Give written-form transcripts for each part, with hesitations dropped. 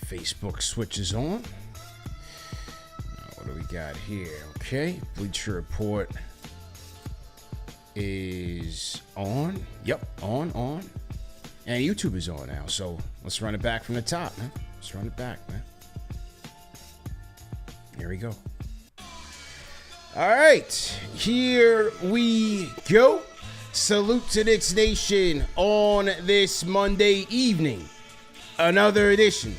Facebook switches on. What do we got here? Okay, Bleacher Report is on. Yep, on. And YouTube is on now. So let's run it back from the top, man. Let's run it back, man. Here we go. All right, here we go. Salute to Knicks Nation on this Monday evening. Another edition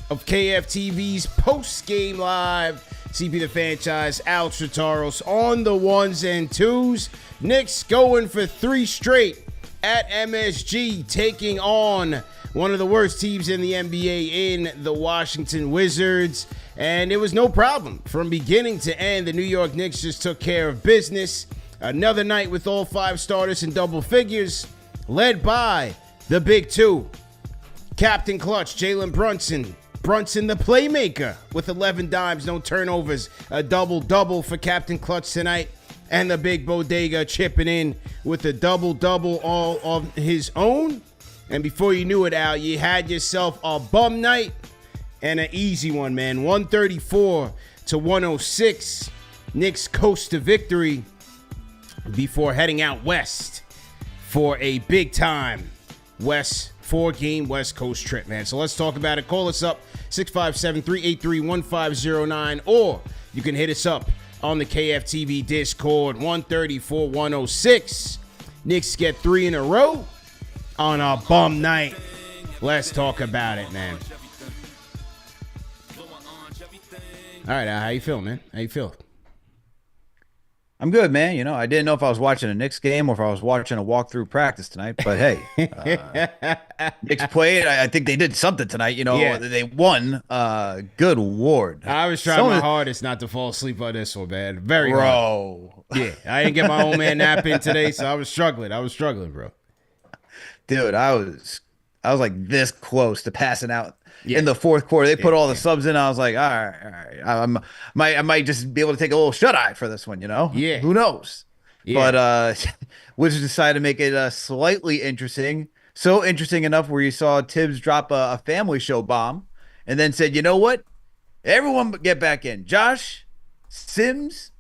of KFTV's post-game live. CP the Franchise, Alex Rotaros on the ones and twos. Knicks going for 3 straight at MSG, taking on one of the worst teams in the NBA in the Washington Wizards. And it was no problem. From beginning to end, the New York Knicks just took care of business. Another night with all 5 starters in double figures, led by the big 2. Captain Clutch, Jalen Brunson. Brunson, the playmaker, with 11 dimes, no turnovers. A double-double for Captain Clutch tonight. And the big bodega chipping in with a double-double all of his own. And before you knew it, Al, you had yourself a bum night and an easy one, man. 134-106. Knicks coast to victory before heading out west for a big-time 4-game West Coast trip, man. So let's talk about it. Call us up, 657-383-1509, or you can hit us up on the KFTV Discord, 134-106. Knicks get 3 in a row on a bum night. Let's talk about it, man. All right, how you feel, man? How you feel? I'm good, man. You know, I didn't know if I was watching a Knicks game or if I was watching a walkthrough practice tonight. But hey, Knicks played. I think they did something tonight. You know, yeah. They won. Good Lord. I was trying my hardest not to fall asleep on this one, man. Very hard. Yeah, I didn't get my old man nap in today, so I was struggling. Bro. Dude, I was like this close to passing out. Yeah. In the fourth quarter, they put all the subs in. I was like, all right. I might just be able to take a little shut-eye for this one, you know? Yeah. Who knows? Yeah. But Wizards decided to make it slightly interesting. So interesting enough where you saw Tibbs drop a family show bomb and then said, you know what? Everyone get back in. Josh, Sims,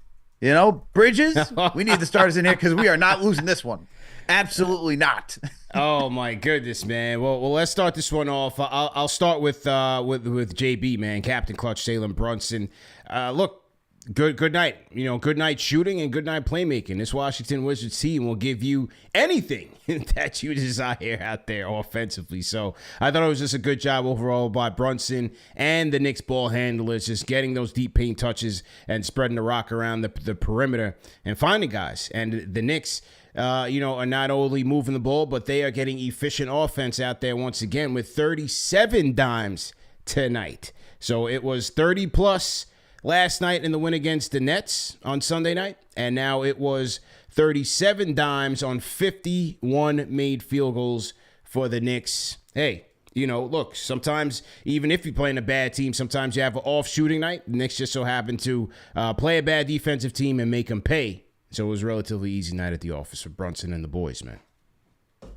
Bridges. We need the starters in here because we are not losing this one. Absolutely not. Oh my goodness, man. Well, let's start this one off. I'll start with JB, man. Captain Clutch, Jalen Brunson. Look, good night. Good night shooting and good night playmaking. This Washington Wizards team will give you anything that you desire out there offensively. So I thought it was just a good job overall by Brunson and the Knicks ball handlers, just getting those deep paint touches and spreading the rock around the perimeter and finding guys. And the Knicks, are not only moving the ball, but they are getting efficient offense out there once again with 37 dimes tonight. So it was 30 plus last night in the win against the Nets on Sunday night, and now it was 37 dimes on 51 made field goals for the Knicks. Hey, look, sometimes even if you're playing a bad team, sometimes you have an off shooting night. The Knicks just so happen to play a bad defensive team and make them pay. So it was a relatively easy night at the office for Brunson and the boys, man.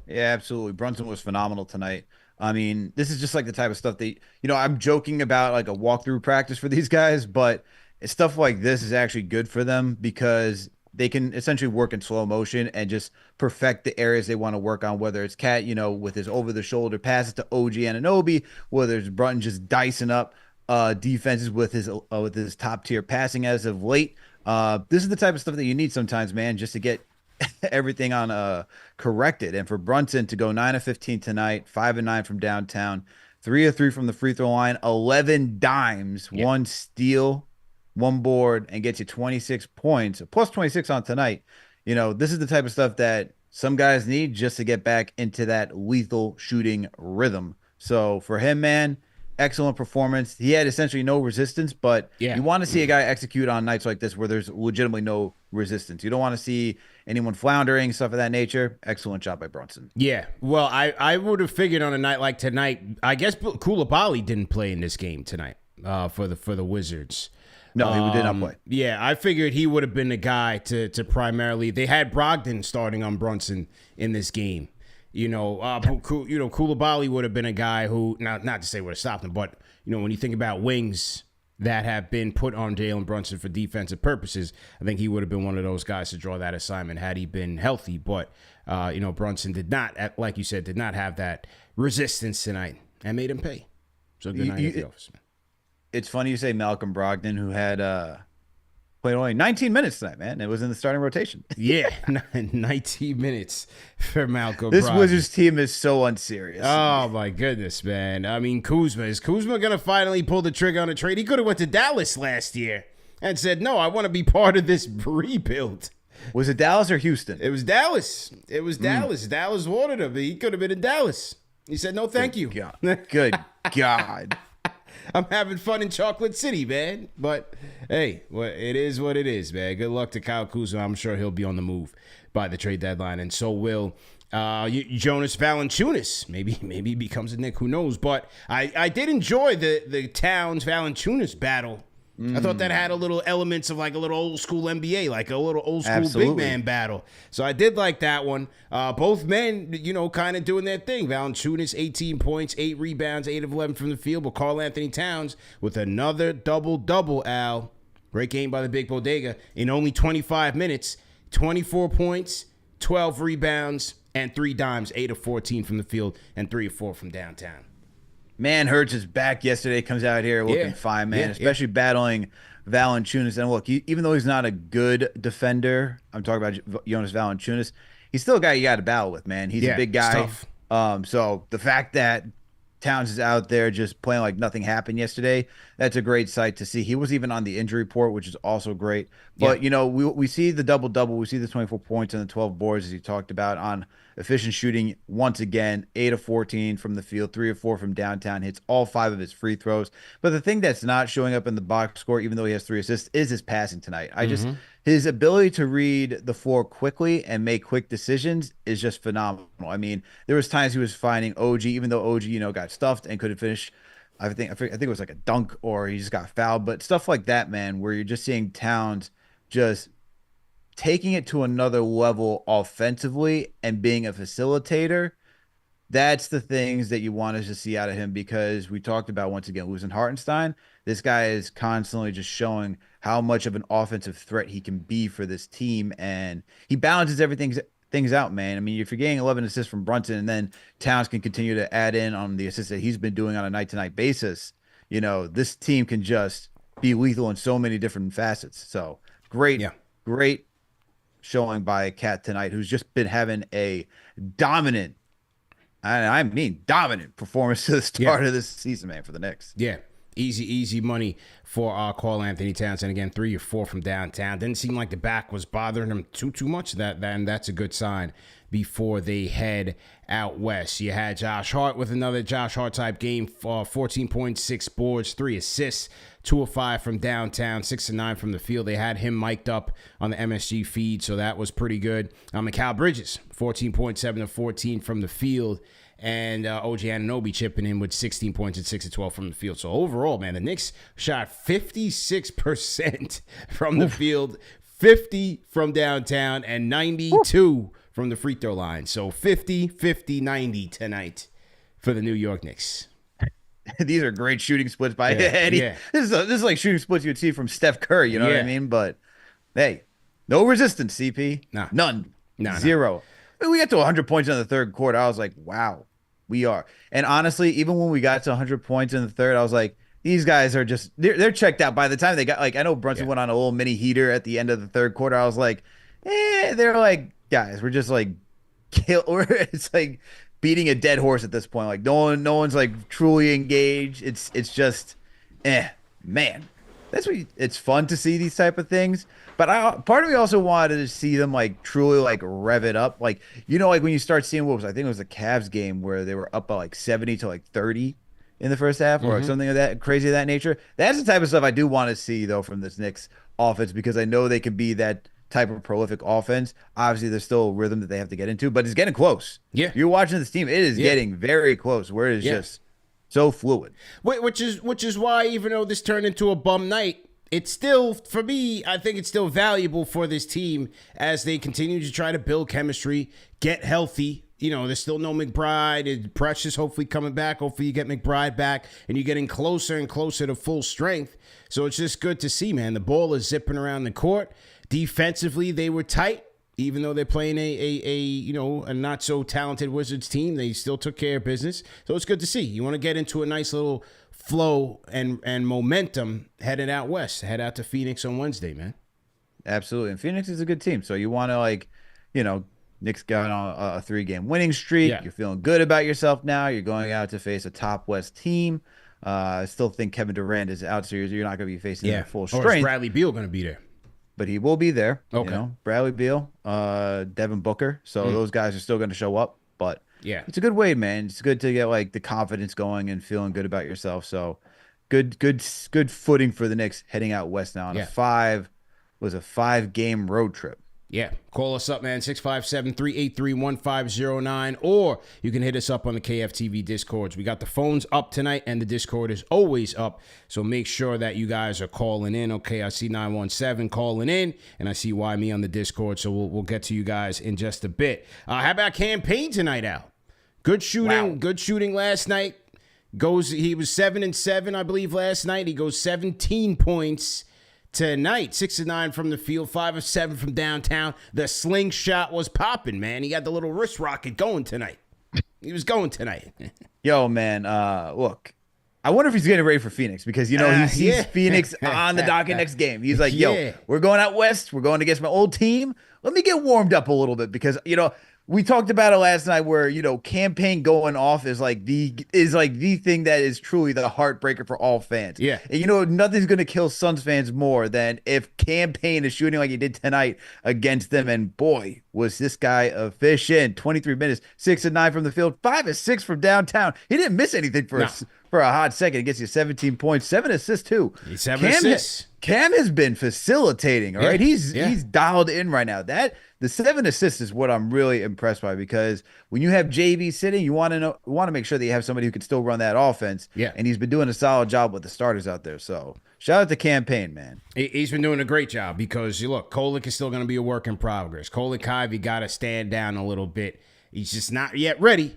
Yeah, absolutely. Brunson was phenomenal tonight. I mean, this is just like the type of stuff that, I'm joking about like a walkthrough practice for these guys, but stuff like this is actually good for them because they can essentially work in slow motion and just perfect the areas they want to work on, whether it's Cat, with his over-the-shoulder passes to OG Anunoby, whether it's Brunson just dicing up defenses with his top-tier passing as of late. This is the type of stuff that you need sometimes, man, just to get everything on corrected. And for Brunson to go 9 of 15 tonight, 5 of 9 from downtown, 3 of 3 from the free throw line, 11 dimes, 1 steal, 1 board, and gets you 26 points, plus 26 on tonight. This is the type of stuff that some guys need just to get back into that lethal shooting rhythm. So for him, man, excellent performance. He had essentially no resistance, but you want to see a guy execute on nights like this where there's legitimately no resistance. You don't want to see anyone floundering, stuff of that nature. Excellent job by Brunson. Yeah, well, I would have figured on a night like tonight, I guess Koulibaly didn't play in this game tonight for the Wizards. No, he did not play. Yeah, I figured he would have been the guy to primarily. They had Brogdon starting on Brunson in this game. Koulibaly would have been a guy who, not to say would have stopped him, but when you think about wings that have been put on Jalen Brunson for defensive purposes, I think he would have been one of those guys to draw that assignment had he been healthy. But, Brunson did not, like you said, did not have that resistance tonight and made him pay. So good night at the office, man. It's funny you say Malcolm Brogdon, who had played only 19 minutes tonight, man. It was in the starting rotation. Yeah, 19 minutes for Malcolm This Brogdon. Wizards team is so unserious. Oh, my goodness, man. I mean, is Kuzma going to finally pull the trigger on a trade? He could have went to Dallas last year and said, no, I want to be part of this rebuild. Was it Dallas or Houston? It was Dallas. Dallas wanted him. He could have been in Dallas. He said, no, thank you. Good God. I'm having fun in Chocolate City, man. But, hey, it is what it is, man. Good luck to Kyle Kuzma. I'm sure he'll be on the move by the trade deadline, and so will Jonas Valanciunas. Maybe he becomes a Knick. Who knows? But I did enjoy the Towns-Valanciunas battle. I thought that had a little elements of like a little old school NBA, like a little old school big man battle. So I did like that one. Both men, kind of doing their thing. Valanciunas, 18 points, 8 rebounds, 8 of 11 from the field. But Karl Anthony Towns with another double-double, Al. Great game by the Big Bodega in only 25 minutes. 24 points, 12 rebounds, and 3 dimes, 8 of 14 from the field, and 3 of 4 from downtown. Man, Hurts is back yesterday. Comes out here looking fine, man. Especially battling Valanciunas. And look, even though he's not a good defender, I'm talking about Jonas Valanciunas, he's still a guy you got to battle with, man. He's a big guy. So the fact that Towns is out there just playing like nothing happened yesterday, that's a great sight to see. He was even on the injury report, which is also great. But, we see the double-double. We see the 24 points and the 12 boards, as you talked about, on efficient shooting once again. 8 of 14 from the field, 3 of 4 from downtown, hits all 5 of his free throws. But the thing that's not showing up in the box score, even though he has 3 assists, is his passing tonight. His ability to read the floor quickly and make quick decisions is just phenomenal. I mean, there was times he was finding OG, even though OG, got stuffed and couldn't finish. I think it was like a dunk or he just got fouled, but stuff like that, man, where you're just seeing Towns just taking it to another level offensively and being a facilitator. That's the things that you want us to see out of him, because we talked about, once again, losing Hartenstein. This guy is constantly just showing how much of an offensive threat he can be for this team, and he balances things out, man. I mean, if you're getting 11 assists from Brunson and then Towns can continue to add in on the assists that he's been doing on a night-to-night basis, this team can just be lethal in so many different facets. So great showing by Cat tonight, who's just been having a dominant, I mean dominant performance to the start of this season, man, for the Knicks. Yeah. Easy money for Karl Anthony Towns. And again, 3 or 4 from downtown. Didn't seem like the back was bothering him too much. That's a good sign before they head out west. You had Josh Hart with another Josh Hart type game. 14.6 boards, 3 assists, 2 of 5 from downtown, 6 of 9 from the field. They had him mic'd up on the MSG feed, so that was pretty good. Mikal Bridges, 14.7 of 14 from the field. And OG Anunoby chipping in with 16 points and 6 of 12 from the field. So overall, man, the Knicks shot 56% from the field, 50 from downtown, and 92 from the free throw line. So 50, 50, 90 tonight for the New York Knicks. These are great shooting splits by Eddie. Yeah. This is like shooting splits you would see from Steph Curry, you know what I mean? But, hey, no resistance, CP. Nah. None. Nah, Zero. We got to 100 points in the third quarter. I was like, wow, we are. And honestly, even when we got to 100 points in the third, I was like, these guys are just, they're checked out. By the time they got, like, I know Brunson went on a little mini heater at the end of the third quarter. I was like, they're like, guys, we're just like, it's like beating a dead horse at this point. Like, no one's like truly engaged. It's just, man. That's what it's fun to see these type of things. But part of me also wanted to see them like truly like rev it up. Like, like when you start seeing I think it was the Cavs game where they were up by like 70 to like 30 in the first half or something like that, crazy of that nature. That's the type of stuff I do want to see though from this Knicks offense, because I know they can be that type of prolific offense. Obviously, there's still a rhythm that they have to get into, but it's getting close. Yeah. You're watching this team. It is getting very close, where it is just so fluid. Which is why, even though this turned into a bum night, it's still, for me, I think it's still valuable for this team as they continue to try to build chemistry, get healthy, there's still no McBride. And Precious hopefully coming back. Hopefully you get McBride back, and you're getting closer and closer to full strength. So it's just good to see, man. The ball is zipping around the court. Defensively, they were tight. Even though they're playing a not so talented Wizards team, they still took care of business. So it's good to see. You want to get into a nice little flow and momentum headed out west. Head out to Phoenix on Wednesday, man. Absolutely. And Phoenix is a good team. So you want to Knicks got on a 3-game winning streak. Yeah. You're feeling good about yourself now. You're going out to face a top West team. I still think Kevin Durant is out, so you're not going to be facing them at full strength. Or is Bradley Beal going to be there? But he will be there. Okay. Bradley Beal, Devin Booker. So those guys are still going to show up. But yeah, it's a good way, man. It's good to get the confidence going and feeling good about yourself. So good footing for the Knicks heading out west now on a 5-game road trip. Yeah. Call us up, man, 657-383-1509, or you can hit us up on the KFTV Discords. We got the phones up tonight, and the Discord is always up, so make sure that you guys are calling in. Okay, I see 917 calling in, and I see Why Me on the Discord, so we'll get to you guys in just a bit. How about campaign tonight, Al? Good shooting. Wow. Good shooting last night. He was 7-7, I believe, last night. He goes 17 points. Tonight, 6 of 9 from the field, 5 of 7 from downtown. The slingshot was popping, man. He got the little wrist rocket going tonight. He was going tonight. Yo, man, look, I wonder if he's getting ready for Phoenix because, he sees Phoenix on the docket next game. He's like, yo, we're going out west. We're going against my old team. Let me get warmed up a little bit because, we talked about it last night where, campaign going off is like the thing that is truly the heartbreaker for all fans. Yeah. And nothing's going to kill Suns fans more than if campaign is shooting like he did tonight against them. And boy, was this guy efficient. 23 minutes, 6 of 9 from the field, 5 of 6 from downtown. He didn't miss anything for a hot second. He gets you 17 points, 7 assists too. He's 7 assists. Cam has been facilitating, all right? He's dialed in right now. The 7 assists is what I'm really impressed by because when you have JB sitting, you want to make sure that you have somebody who can still run that offense. Yeah. And he's been doing a solid job with the starters out there. So shout out to campaign, man. He's been doing a great job because look, Kolek is still going to be a work in progress. Kolek got to stand down a little bit. He's just not yet ready.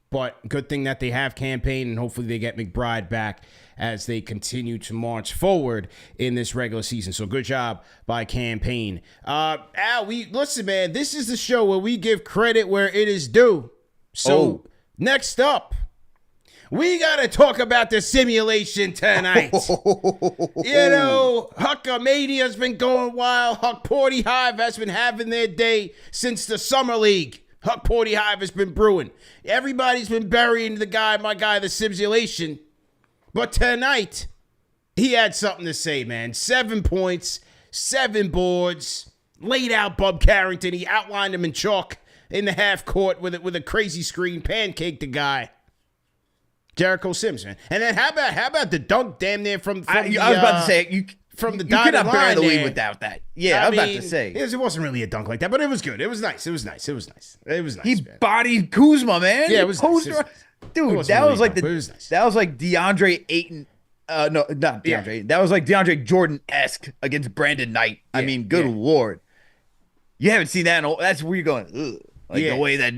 But good thing that they have campaign, and hopefully they get McBride back as they continue to march forward in this regular season. So good job by campaign. Al, listen, man, this is the show where we give credit where it is due. So next up, we got to talk about the simulation tonight. Huckamania's been going wild. Huck Porty Hive has been having their day since the Summer League. Huck Porty Hive has been brewing. Everybody's been burying my guy, the simulation. But tonight, he had something to say, man. 7 points, 7 boards, laid out Bub Carrington. He outlined him in chalk in the half court with a crazy screen, pancaked the guy. Jericho Sims, man. And then how about the dunk damn near from I was about to say, from the you dotted cannot bury line the lead there. without that. Yeah, I was about to say. It wasn't really a dunk like that, but it was good. It was nice. It was nice. He bodied Kuzma, man. Yeah, it was nice. Dude, that was like DeAndre Ayton. No, not DeAndre Ayton. That was like DeAndre Jordan-esque against Brandon Knight. Yeah, I mean, good Lord. You haven't seen that. That's where you're going, ugh. The way that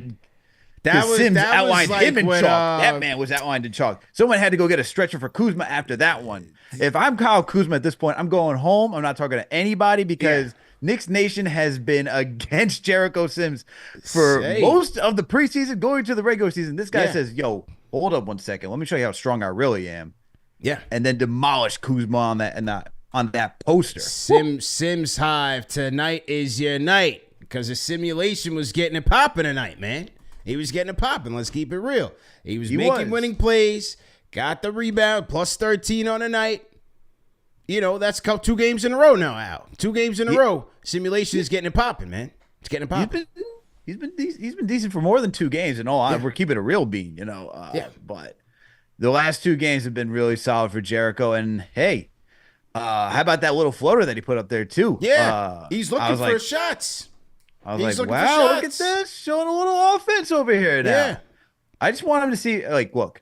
Sims outlined him in chalk. That man was outlined in chalk. Someone had to go get a stretcher for Kuzma after that one. If I'm Kyle Kuzma at this point, I'm going home. I'm not talking to anybody because Knicks Nation has been against Jericho Sims for most of the preseason, going to the regular season. This guy says, yo, hold up one second. Let me show you how strong I really am. Yeah. And then demolish Kuzma on that poster. Sims Hive, tonight is your night because the simulation was getting it popping tonight, man. He was getting it popping. Let's keep it real. He was making winning plays, got the rebound, plus 13 on the night. That's 2 games in a row now, Al. 2 games in a row. Simulation is getting it popping, man. It's getting it popping. He's been decent for more than 2 games and all. We're keeping a real bean, But the last 2 games have been really solid for Jericho. And hey, how about that little floater that he put up there too? Yeah, he's looking for shots. I was like, wow, look at this. Showing a little offense over here now. Yeah. I just want him to see, look,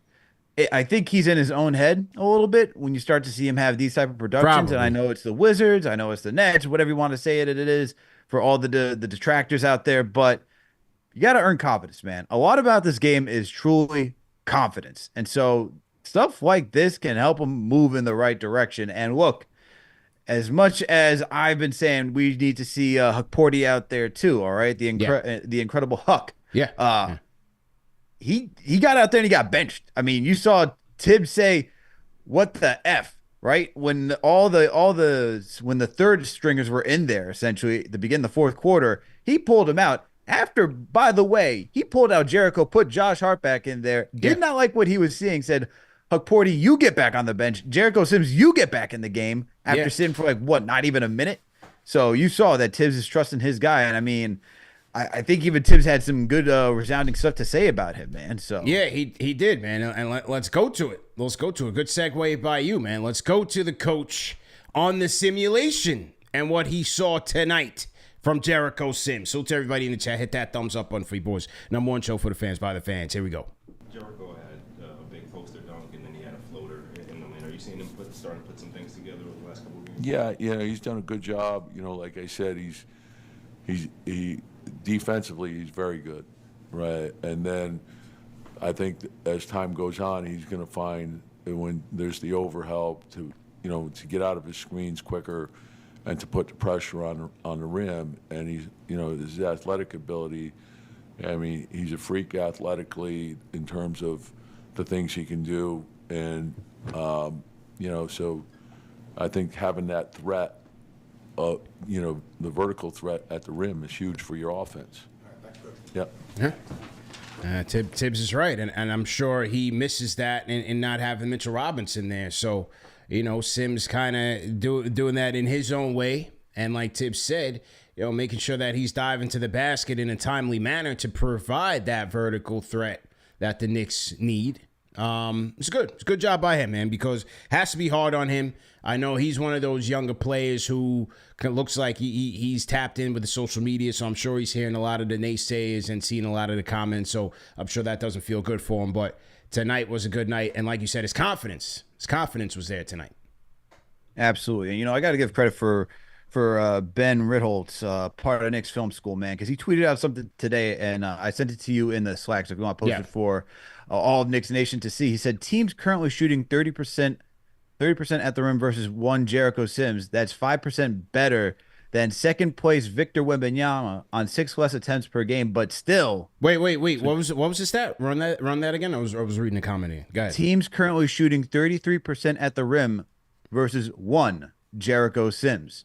I think he's in his own head a little bit when you start to see him have these type of productions. Probably. And I know it's the Wizards. I know it's the Nets, whatever you want to say it is for all the detractors out there. But you got to earn confidence, man. A lot about this game is truly confidence. And so stuff like this can help them move in the right direction. And look, as much as I've been saying we need to see Huckporty out there too, all right? Yeah. The incredible Huck. Yeah. Uh Yeah. he got out there and he got benched. I mean, you saw Tibbs say, "What the f?" Right when when the third stringers were in there, essentially to begin the fourth quarter, he pulled him out. After, by the way, he pulled out Jericho, put Josh Hart back in there. Yeah. Did not like what he was seeing. Said, "Huckporty, you get back on the bench. Jericho Sims, you get back in the game." After Yeah. sitting for like what, not even a minute. So you saw that Tibbs is trusting his guy, and I mean, I think even Tibbs had some good resounding stuff to say about him, man. So Yeah, he did, man. And let's go to it. Let's go to a good segue by you, man. Let's go to the coach on the simulation and what he saw tonight from Jericho Sims. So to everybody in the chat, hit that thumbs up button for you boys. Number one show for the fans by the fans. Here we go. Jericho had a big poster dunk, and then he had a floater in the lane. Are you seeing him starting to put some things together over the last couple of games? Yeah, he's done a good job. Like I said, he defensively he's very good, right? And then I think as time goes on, he's going to find when there's the overhelp to get out of his screens quicker and to put the pressure on the rim. And he's his athletic ability. I mean, he's a freak athletically in terms of the things he can do, and so I think having that threat, the vertical threat at the rim is huge for your offense. Yep. Yeah. Tibbs is right, and I'm sure he misses that in not having Mitchell Robinson there. So, Sims kind of doing that in his own way, and like Tibbs said, making sure that he's diving to the basket in a timely manner to provide that vertical threat that the Knicks need. It's good. It's a good job by him, man, because it has to be hard on him. I know he's one of those younger players who looks like he's tapped in with the social media, so I'm sure he's hearing a lot of the naysayers and seeing a lot of the comments, so I'm sure that doesn't feel good for him. But tonight was a good night, and like you said, his confidence was there tonight. absolutely. And I got to give credit for Ben Ritholtz, part of Knicks Film School, man, because he tweeted out something today, and I sent it to you in the Slack, so if you want to post it for all of Knicks Nation to see. He said teams currently shooting 30% at the rim versus one Jericho Sims. That's 5% better than second place Victor Wembanyama on 6 less attempts per game, but still. Wait. What was the stat? Run that again. I was reading the comment here. Go ahead. Teams currently shooting 33% at the rim versus one Jericho Sims.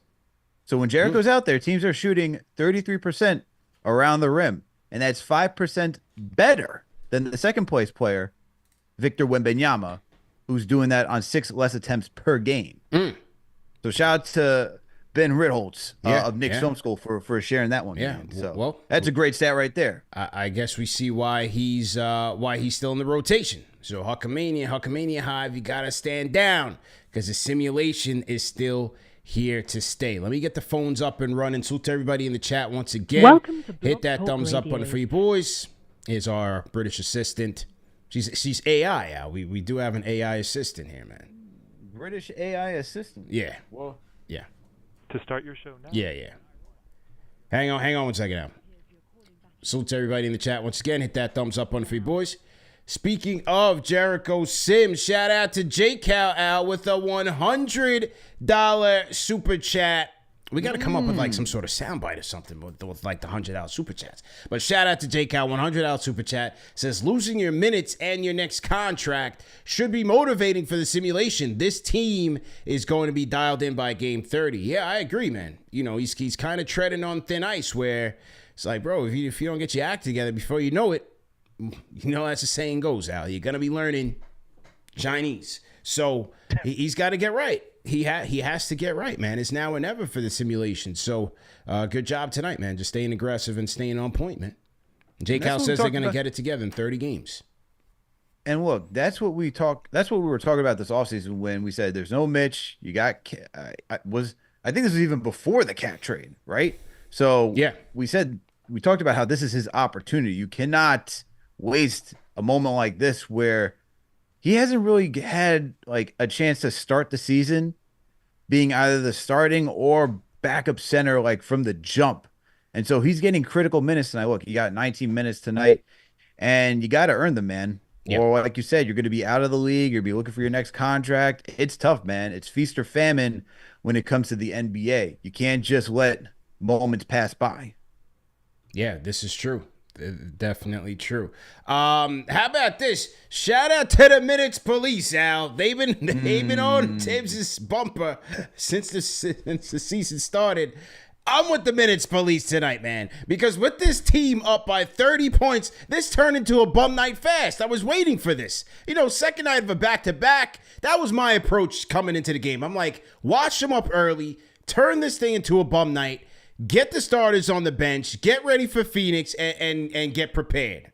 So when Jericho's out there, teams are shooting 33% around the rim, and that's 5% better than the second place player, Victor Wembanyama, who's doing that on 6 less attempts per game. So shout out to Ben Ritholtz of Knicks Film School for sharing that one. Yeah, man. So well, that's a great stat right there. I guess we see why he's still in the rotation. So Hulkamania Hive, you gotta stand down because the simulation is still here to stay. Let me get the phones up and running. So to everybody in the chat once again, welcome to hit that thumbs up button for you boys. Here's our British assistant. She's AI. Al. We do have an AI assistant here, man. British AI assistant. Yeah. Well, Yeah. To start your show now. Yeah. Hang on 1 second now. Salute to everybody in the chat once again. Hit that thumbs up button for you boys. Speaking of Jericho Sims, shout out to J Cal Al with a $100 super chat. We got to come up with like some sort of soundbite or something with like the $100 super chats. But shout out to J Cal, $100 super chat. Says losing your minutes and your next contract should be motivating for the simulation. This team is going to be dialed in by game 30. Yeah, I agree, man. He's kind of treading on thin ice where it's like, bro, if you don't get your act together before you know it, as the saying goes, Al, you're going to be learning Chinese. So he's got to get right. He has to get right, man. It's now or never for the simulation. So good job tonight, man. Just staying aggressive and staying on point, man. J. Cal says they're going to get it together in 30 games. And look, that's what we were talking about this offseason when we said there's no Mitch. You got I think this was even before the Cat trade, right? So yeah, we talked about how this is his opportunity. You cannot waste a moment like this where he hasn't really had like a chance to start the season being either the starting or backup center like from the jump. And so he's getting critical minutes tonight. Look, he got 19 minutes tonight, and you got to earn them, man. Yep. Or like you said, you're going to be out of the league. You're going to be looking for your next contract. It's tough, man. It's feast or famine when it comes to the NBA. You can't just let moments pass by. Yeah, this is true. Definitely true. How about this? Shout out to the Minutes Police, Al. They've been on Tibbs' bumper since the season started. I'm with the Minutes Police tonight, man, because with this team up by 30 points, this turned into a bum night fast. I was waiting for this. Second night of a back-to-back, that was my approach coming into the game. I'm like, watch them up early, turn this thing into a bum night, get the starters on the bench, get ready for Phoenix, and get prepared.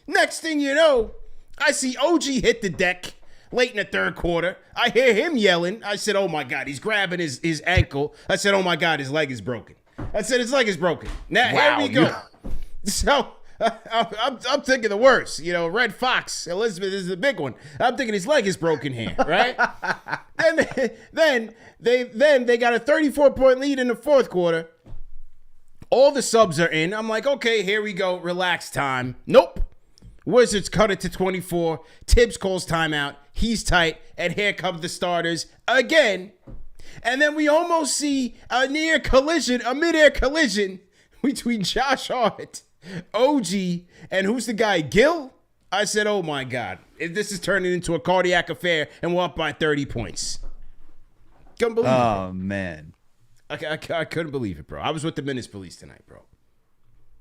Next thing you know, I see OG hit the deck late in the third quarter. I hear him yelling. I said, oh, my God, he's grabbing his ankle. I said, oh, my God, his leg is broken. I said, his leg is broken. Now, Wow, here we go. So, I'm thinking the worst. Red Fox, Elizabeth is the big one. I'm thinking his leg is broken here, right? then they got a 34-point lead in the fourth quarter. All the subs are in. I'm like, okay, here we go. Relax time. Nope. Wizards cut it to 24. Tibbs calls timeout. He's tight. And here come the starters again. And then we almost see a midair collision between Josh Hart, OG, and who's the guy, Gil? I said, oh, my God. This is turning into a cardiac affair, and we're up by 30 points. Couldn't believe it. Oh, man. I couldn't believe it, bro. I was with the Minutes Police tonight, bro.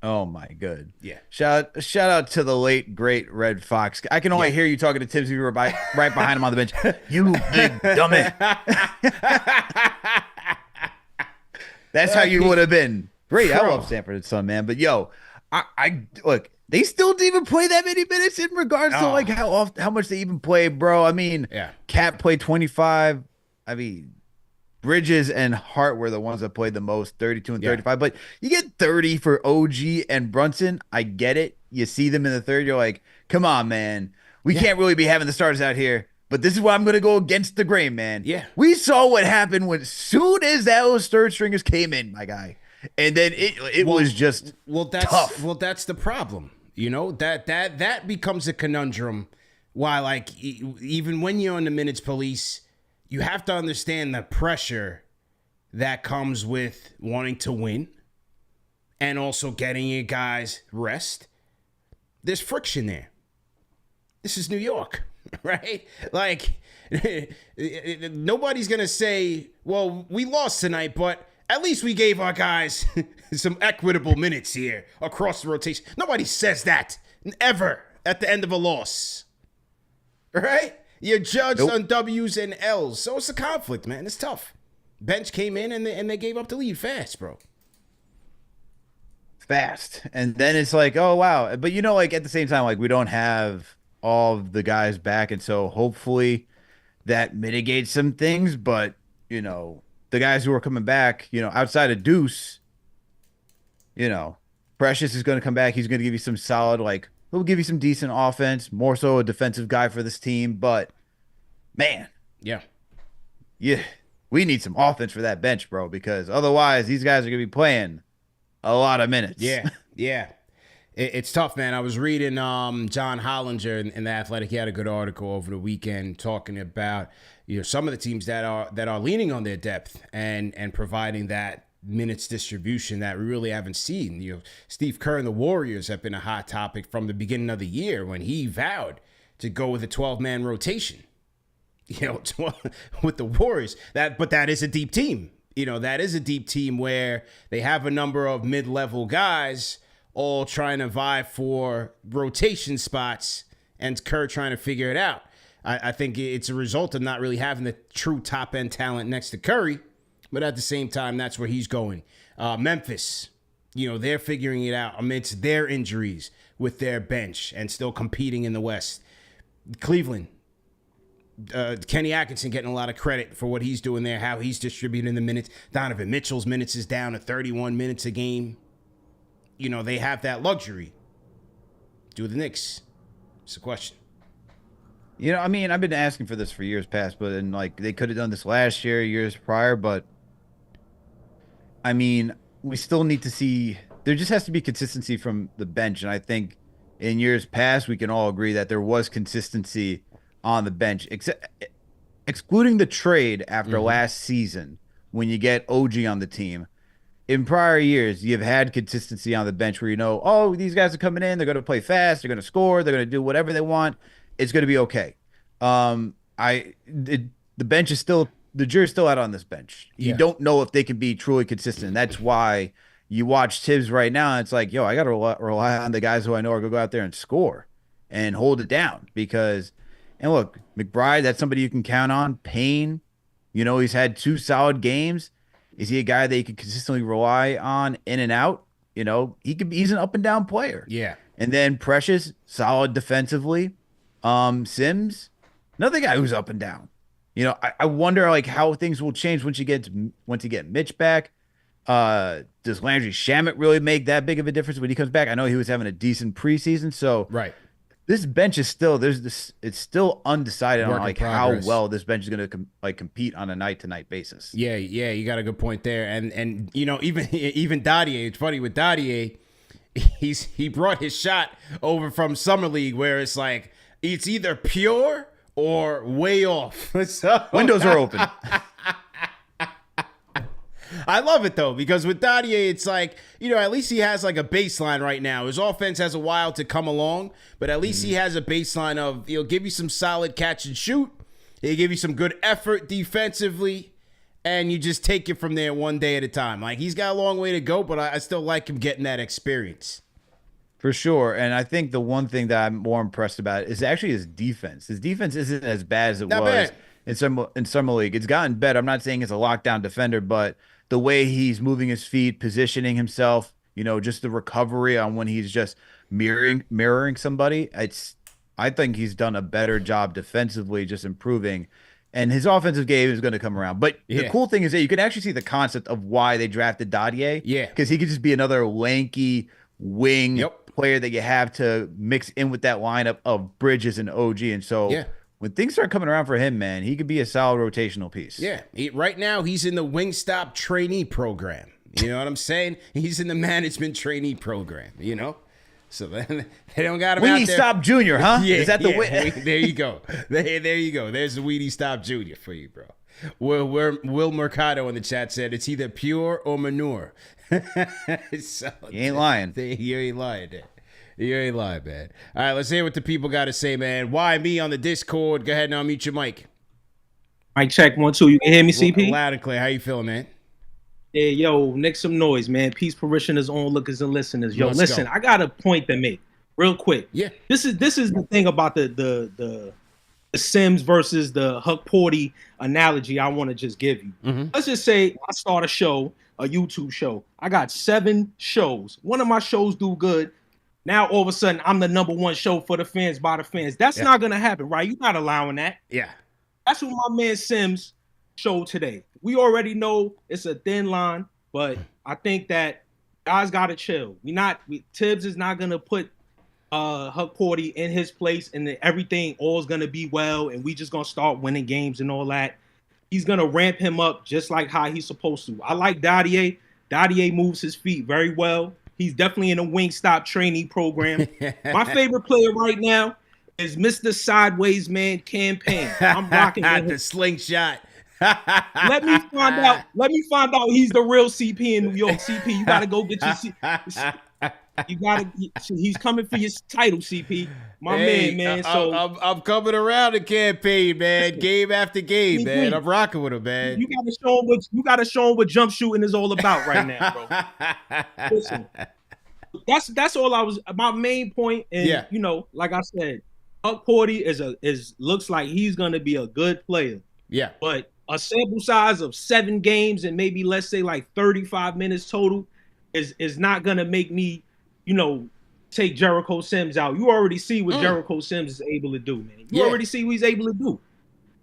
Oh, my good. Yeah. Shout out to the late, great Red Fox. I can only hear you talking to Tibbs. You were right behind him on the bench. You big dummy. That's how you would have been. Great. I love Sanford and Son, man. But, yo, I look, they still didn't even play that many minutes in regards to, like, how much they even played, bro. I mean, Cat played 25. I mean, Bridges and Hart were the ones that played the most, 32 and 35. But you get 30 for OG and Brunson. I get it. You see them in the third. You're like, come on, man. We can't really be having the starters out here. But this is why I'm going to go against the grain, man. Yeah. We saw what happened when soon as those third stringers came in, my guy. And then it was just tough. Well, that's the problem. That becomes a conundrum. Why, like, even when you're on the Minutes Police, you have to understand the pressure that comes with wanting to win and also getting your guys rest. There's friction there. This is New York, right? Like, nobody's going to say, well, we lost tonight, but at least we gave our guys some equitable minutes here across the rotation. Nobody says that ever at the end of a loss, right? You're judged on W's and L's. So it's a conflict, man. It's tough. Bench came in and they gave up the lead fast, bro. Fast. And then it's like, oh, wow. But, like at the same time, like we don't have all of the guys back. And so hopefully that mitigates some things. But, the guys who are coming back, outside of Deuce, Precious is going to come back. He's going to give you some solid, like, he'll give you some decent offense, more so a defensive guy for this team. But, man. Yeah, we need some offense for that bench, bro, because otherwise these guys are going to be playing a lot of minutes. Yeah. It's tough, man. I was reading John Hollinger in The Athletic. He had a good article over the weekend talking about some of the teams that are leaning on their depth and providing that minutes distribution that we really haven't seen. Steve Kerr and the Warriors have been a hot topic from the beginning of the year when he vowed to go with a 12-man rotation. With the Warriors, but that is a deep team. That is a deep team where they have a number of mid-level guys all trying to vie for rotation spots, and Kerr trying to figure it out. I think it's a result of not really having the true top-end talent next to Curry. But at the same time, that's where he's going. Memphis, they're figuring it out amidst their injuries with their bench and still competing in the West. Cleveland, Kenny Atkinson getting a lot of credit for what he's doing there, how he's distributing the minutes. Donovan Mitchell's minutes is down to 31 minutes a game. They have that luxury. Do the Knicks? It's a question. I've been asking for this for years past, but they could have done this last year, years prior, but we still need to see there just has to be consistency from the bench. And I think in years past, we can all agree that there was consistency on the bench, excluding the trade after last season when you get OG on the team. In prior years, you've had consistency on the bench where oh, these guys are coming in, they're going to play fast, they're going to score, they're going to do whatever they want. It's going to be okay. The bench is still, the jury's still out on this bench. You don't know if they can be truly consistent. That's why you watch Tibbs right now, and it's like, I got to rely on the guys who I know are going to go out there and score and hold it down. And look, McBride, that's somebody you can count on. Payne, he's had 2 solid games. Is he a guy that you can consistently rely on in and out? He's an up and down player. Yeah. And then Precious, solid defensively. Sims, another guy who's up and down. I wonder how things will change once you get Mitch back. Does Landry Shamet really make that big of a difference when he comes back? I know he was having a decent preseason, so right. This bench is still it's still undecided on how well this bench is going to compete on a night-to-night basis. Yeah, you got a good point there. And even Dadier, it's funny with Dadier, he brought his shot over from Summer League where it's like it's either pure or way off. So, windows are open. I love it though, because with Dadier, it's like, at least he has like a baseline right now. His offense has a while to come along, but at least he has a baseline of, he'll give you some solid catch and shoot. He'll give you some good effort defensively, and you just take it from there one day at a time. Like, he's got a long way to go, but I still like him getting that experience. For sure. And I think the one thing that I'm more impressed about is actually his defense. His defense isn't as bad as it was in Summer League. It's gotten better. I'm not saying it's a lockdown defender, but the way he's moving his feet, positioning himself, just the recovery on when he's just mirroring somebody. I think he's done a better job defensively, just improving. And his offensive game is going to come around. But the cool thing is that you can actually see the concept of why they drafted Dadier. Yeah. Because he could just be another lanky wing player that you have to mix in with that lineup of Bridges and OG. And so when things start coming around for him, man, he could be a solid rotational piece. Yeah. Right now, he's in the Wingstop trainee program. You know what I'm saying? He's in the management trainee program, So then they don't got him out there. Stop Junior, huh? Yeah, is that the way? There you go. There you go. There's the Weedy Stop Junior for you, bro. Will Mercado in the chat said it's either pure or manure. So, you ain't lying. You ain't lying, man. You ain't lying, man. All right, let's hear what the people got to say, man. Why me on the Discord? Go ahead and unmute your mic. Mic check 1 2. You can hear me, CP? Loud and clear. How you feeling, man? Yeah, yo, make some noise, man. Peace, parishioners, onlookers, and listeners. Yo, listen, I got a point to make, real quick. Yeah. This is the thing about the Sims versus the Huck Porty analogy I want to just give you. Let's just say I start a show, a YouTube show. I got 7 shows. One of my shows do good. Now all of a sudden I'm the #1 show for the fans by the fans. That's not gonna happen, right? You're not allowing that. Yeah. That's what my man Sims showed today. We already know it's a thin line, but I think that guys gotta chill. Tibbs is not gonna put Huck Porty in his place and everything all is gonna be well and we just gonna start winning games and all that. He's gonna ramp him up just like how he's supposed to. I like Dadier. Dadier moves his feet very well. He's definitely in a Wingstop trainee program. My favorite player right now is Mr. Sideways Man Campaign. I'm rocking with him. The slingshot. Let me find out he's the real CP in New York. CP, you gotta go get your he's coming for your title, CP. My man. So I'm coming around the campaign, man. Game after game, man. I'm rocking with him, man. You gotta show him what jump shooting is all about right now, bro. Listen, that's all my main point. And like I said, Huck Porty looks like he's gonna be a good player. Yeah. But a sample size of 7 games and maybe let's say like 35 minutes total is not gonna make me, take Jericho Sims out. You already see what Jericho Sims is able to do, man. You already see what he's able to do.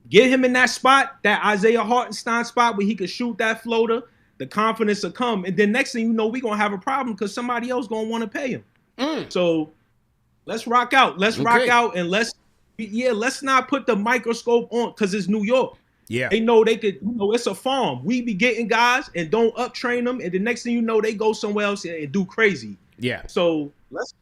Get him in that spot, that Isaiah Hartenstein spot where he could shoot that floater, the confidence will come. And then next thing you know, we're going to have a problem because somebody else going to want to pay him. So let's rock out. Let's rock out and let's not put the microscope on because it's New York. Yeah. They know they could, it's a farm. We be getting guys and don't up train them, and the next thing you know, they go somewhere else and do crazy. Yeah. So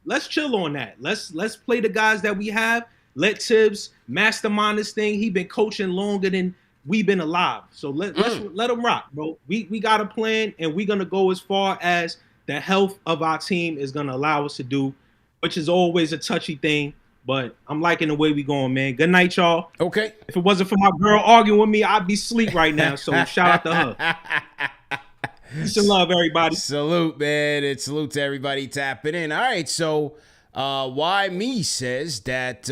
let's chill on that. Let's play the guys that we have. Let Tibbs mastermind this thing. He been coaching longer than we've been alive. So let's let him rock, bro. We got a plan, and we're gonna go as far as the health of our team is gonna allow us to do, which is always a touchy thing. But I'm liking the way we going, man. Good night, y'all. Okay. If it wasn't for my girl arguing with me, I'd be asleep right now. So shout out to her. Peace and love, everybody. Salute, man. And salute to everybody tapping in. All right, so Why Me says that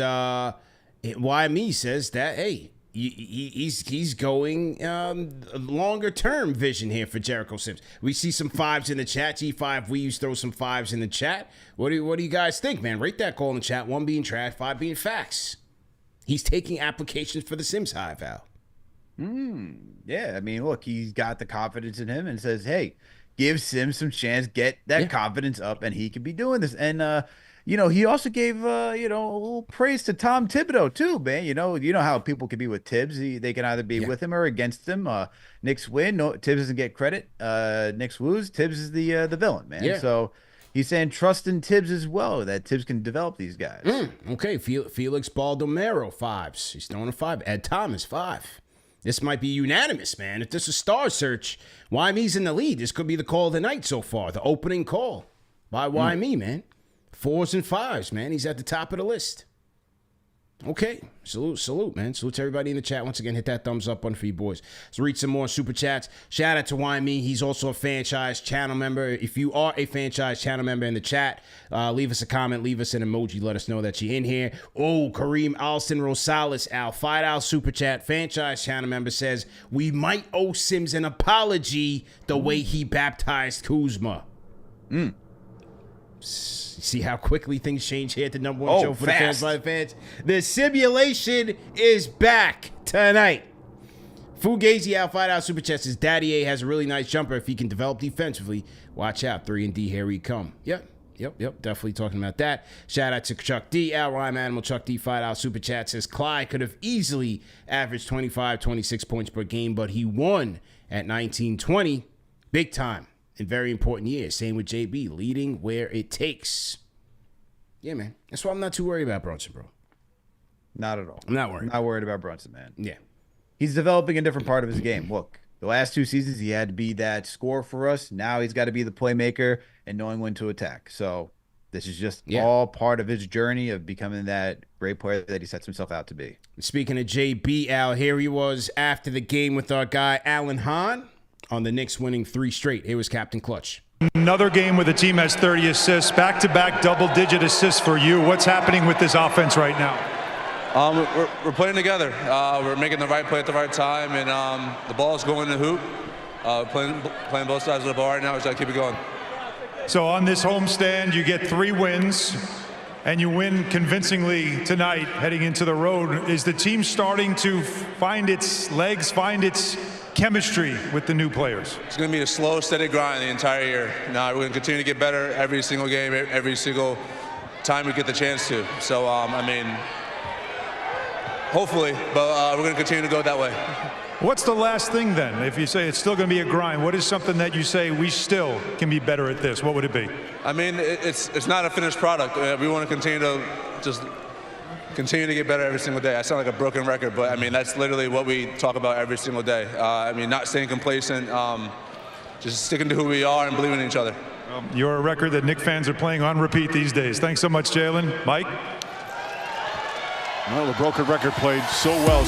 hey, he's going longer term vision here for Jericho Sims. We see some fives in the chat. G5, we used to throw some fives in the chat. What do you guys think, man? Rate that call in the chat. 1 being trash, 5 being facts. He's taking applications for the Sims Hive, Val. Yeah, I mean, look, he's got the confidence in him and says, hey, give Sims some chance, get that confidence up, and he could be doing this. And he also gave a little praise to Tom Thibodeau too, man. You know how people can be with Tibbs. They can either be with him or against him. Knicks win, no, Tibbs doesn't get credit. Knicks lose, Tibbs is the villain, man. Yeah. So he's saying trust in Tibbs as well, that Tibbs can develop these guys. Okay, Felix Baldomero 5s. He's throwing a 5. Ed Thomas 5. This might be unanimous, man. If this is a star search, Why Me's in the lead. This could be the call of the night so far. The opening call by Why Me, man. 4s and 5s, man. He's at the top of the list. Okay. Salute, man. Salute to everybody in the chat. Once again, hit that thumbs up button for you boys. Let's read some more super chats. Shout out to Why Me. He's also a franchise channel member. If you are a franchise channel member in the chat, leave us a comment, leave us an emoji, let us know that you're in here. Oh, Kareem Alston Rosales, Al, $5 super chat. Franchise channel member says, we might owe Sims an apology the way he baptized Kuzma. See how quickly things change here at the number one show for the fans by the fans. The simulation is back tonight. Fugazi out $5 super chat says Daddy A has a really nice jumper if he can develop defensively. Watch out, 3 and D, here we come. Yep. Definitely talking about that. Shout out to Chuck D. Al Rhyme Animal Chuck D $5 super chat says Clyde could have easily averaged 25, 26 points per game, but he won at 19-20. Big time. In very important years. Same with JB, leading where it takes. Yeah, man. That's why I'm not too worried about Brunson, bro. Not at all. I'm not worried. I'm not worried about Brunson, man. Yeah. He's developing a different part of his game. Look, the last 2 seasons, he had to be that scorer for us. Now he's got to be the playmaker and knowing when to attack. So this is just all part of his journey of becoming that great player that he sets himself out to be. Speaking of JB, Al, here he was after the game with our guy, Alan Hahn, on the Knicks winning 3 straight. Here was Captain Clutch. Another game where the team has 30 assists, back-to-back double-digit assists for you. What's happening with this offense right now? We're playing together. We're making the right play at the right time, and the ball's going to hoop. Playing both sides of the ball right now. We just got to keep it going. So on this homestand, you get 3 wins, and you win convincingly tonight heading into the road. Is the team starting to find its legs, find its chemistry with the new players? It's going to be a slow, steady grind the entire year. Now we're going to continue to get better every single game, every single time we get the chance to. So, hopefully, but we're going to continue to go that way. What's the last thing then? If you say it's still going to be a grind, what is something that you say we still can be better at this? What would it be? I mean, it's not a finished product. We want to continue to just continue to get better every single day. I sound like a broken record, but I mean, that's literally what we talk about every single day. Not staying complacent, just sticking to who we are and believing in each other. You're a record that Knicks fans are playing on repeat these days. Thanks so much, Jalen. Mike? Well, the broken record played so well.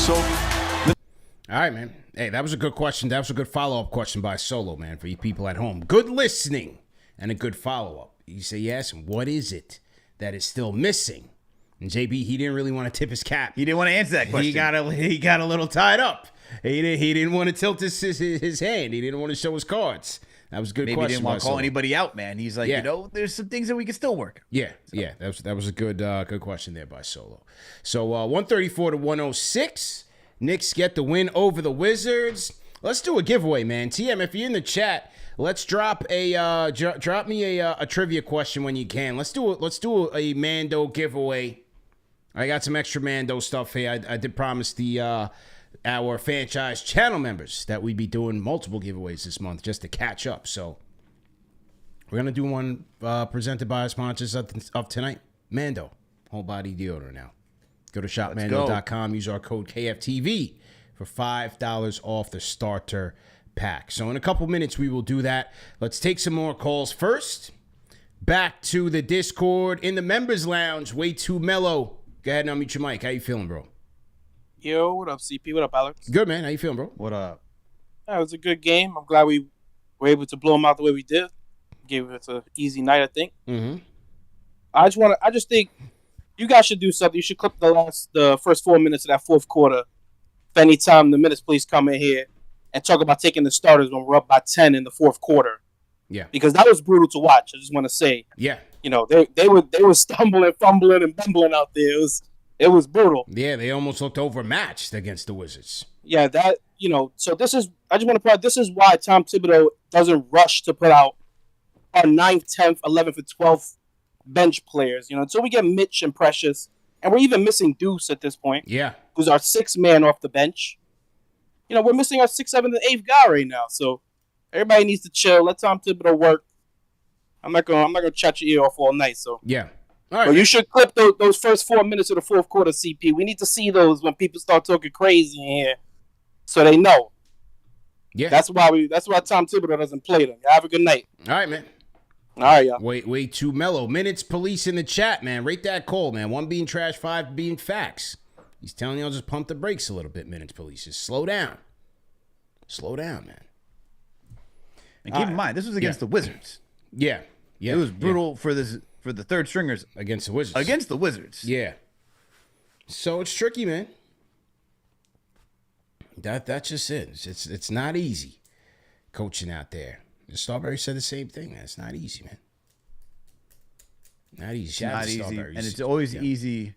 All right, man. Hey, that was a good question. That was a good follow-up question by Solo, man, for you people at home. Good listening and a good follow-up. You say, yes, what is it that is still missing? And JB, he didn't really want to tip his cap. He didn't want to answer that question. He got a little tied up. He didn't want to tilt his hand. He didn't want to show his cards. That was a good question. Maybe he didn't want to call anybody out, man. He's like, there's some things that we can still work. Yeah. That was a good question there by Solo. So 134 to 106. Knicks get the win over the Wizards. Let's do a giveaway, man. TM, if you're in the chat, let's drop me a trivia question when you can. Let's do a Mando giveaway. I got some extra Mando stuff here. I did promise the our franchise channel members that we'd be doing multiple giveaways this month just to catch up. So we're going to do one presented by our sponsors of tonight, Mando, whole body deodorant now. Go to shopmando.com, use our code KFTV for $5 off the starter pack. So in a couple minutes, we will do that. Let's take some more calls first. Back to the Discord in the members lounge. Way Too Melo. Go ahead and unmute your mic. How you feeling, bro? Yo, what up, CP? What up, Alex? Good, man. How you feeling, bro? What up? It was a good game. I'm glad we were able to blow them out the way we did. Gave us an easy night, I think. Mm-hmm. I just think you guys should do something. You should clip the first 4 minutes of that fourth quarter. If any time the minutes please come in here and talk about taking the starters when we're up by 10 in the fourth quarter. Yeah. Because that was brutal to watch. I just want to say. Yeah. You know, they were stumbling, fumbling, and bumbling out there. It was brutal. Yeah, they almost looked overmatched against the Wizards. Yeah, that, you know, so I just want to point out, this is why Tom Thibodeau doesn't rush to put out our 9th, 10th, 11th, and 12th bench players, you know, until we get Mitch and Precious, and we're even missing Deuce at this point. Yeah. Who's our 6th man off the bench. You know, we're missing our 6th, 7th, and 8th guy right now, so everybody needs to chill. Let Tom Thibodeau work. I'm not gonna chat your ear off all night, so. Yeah. All right. But you should clip those first 4 minutes of the fourth quarter, CP. We need to see those when people start talking crazy in here, so they know. Yeah. That's why Tom Thibodeau doesn't play them. Have a good night. All right, man. All right, y'all. Way Too Mellow. Minutes police in the chat, man. Rate that call, man. 1 being trash, 5 being facts. He's telling y'all just pump the brakes a little bit, Minutes police. Just slow down. Slow down, man. And keep in mind, this was against the Wizards. Yeah. Yeah. It was brutal for the third stringers against the Wizards. Against the Wizards. Yeah. So it's tricky, man. That's just it. It's not easy coaching out there. Starberry said the same thing, man. It's not easy, man. Not easy. It's not easy. And it's always easy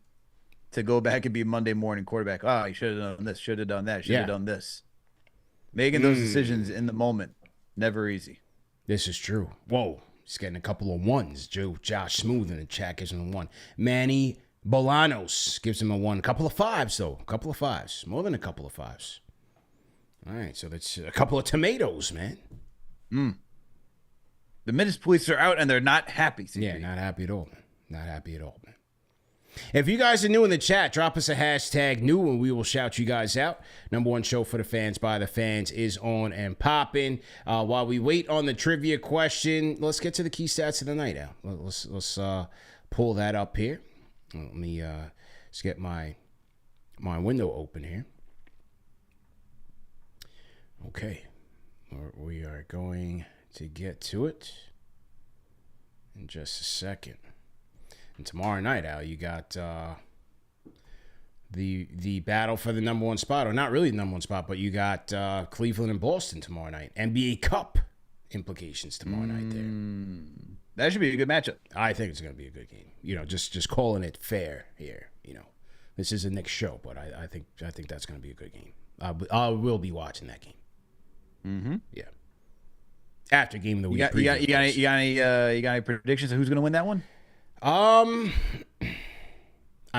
to go back and be Monday morning quarterback. Oh, you should have done this, should have done that, should have done this. Making those decisions in the moment, never easy. This is true. Whoa. He's getting a couple of ones. Josh Smooth in the chat gives him a 1. Manny Bolanos gives him a 1. A couple of 5s, though. A couple of 5s. More than a couple of 5s. All right, so that's a couple of tomatoes, man. The minutes police are out, and they're not happy. CP. Yeah, not happy at all, man. Not happy at all, man. If you guys are new in the chat, drop us a hashtag new, and we will shout you guys out. Number 1 show for the fans by the fans is on and popping. While we wait on the trivia question, let's get to the key stats of the night, Al. Let's pull that up here. Let me just get my window open here. Okay, we are going to get to it in just a second. And tomorrow night, Al, you got the battle for the number 1 spot, or not really the number 1 spot, but you got Cleveland and Boston tomorrow night. NBA Cup implications tomorrow night there. That should be a good matchup. I think it's going to be a good game. You know, just calling it fair here. You know, this is a Knicks show, but I think that's going to be a good game. I will be watching that game. Mm-hmm. Yeah. After game of the week. You got any predictions of who's going to win that one? I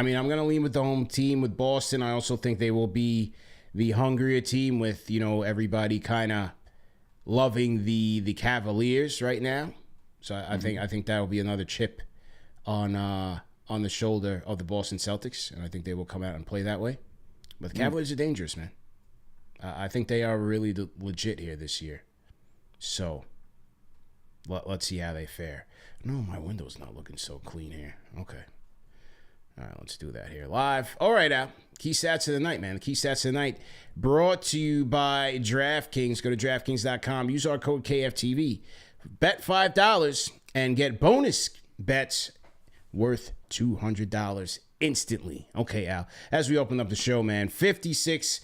mean, I'm going to lean with the home team with Boston. I also think they will be the hungrier team with, you know, everybody kind of loving the Cavaliers right now. So I think that will be another chip on the shoulder of the Boston Celtics, and I think they will come out and play that way. But the Cavaliers are dangerous, man. I think they are really legit here this year. So let's see how they fare. No, my window's not looking so clean here. Okay. All right, let's do that here live. All right, Al. Key stats of the night, man. The key stats of the night brought to you by DraftKings. Go to DraftKings.com. Use our code KFTV. Bet $5 and get bonus bets worth $200 instantly. Okay, Al. As we open up the show, man, 56%.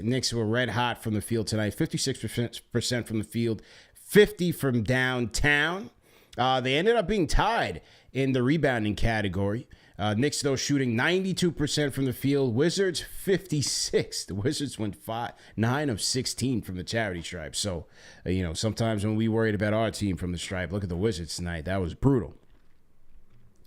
Knicks were red hot from the field tonight. 56% from the field, 50 from downtown. They ended up being tied in the rebounding category. Knicks, though, shooting 92% from the field. Wizards, 56%. The Wizards went 9 of 16 from the charity stripe. So, you know, sometimes when we worried about our team from the stripe, look at the Wizards tonight. That was brutal.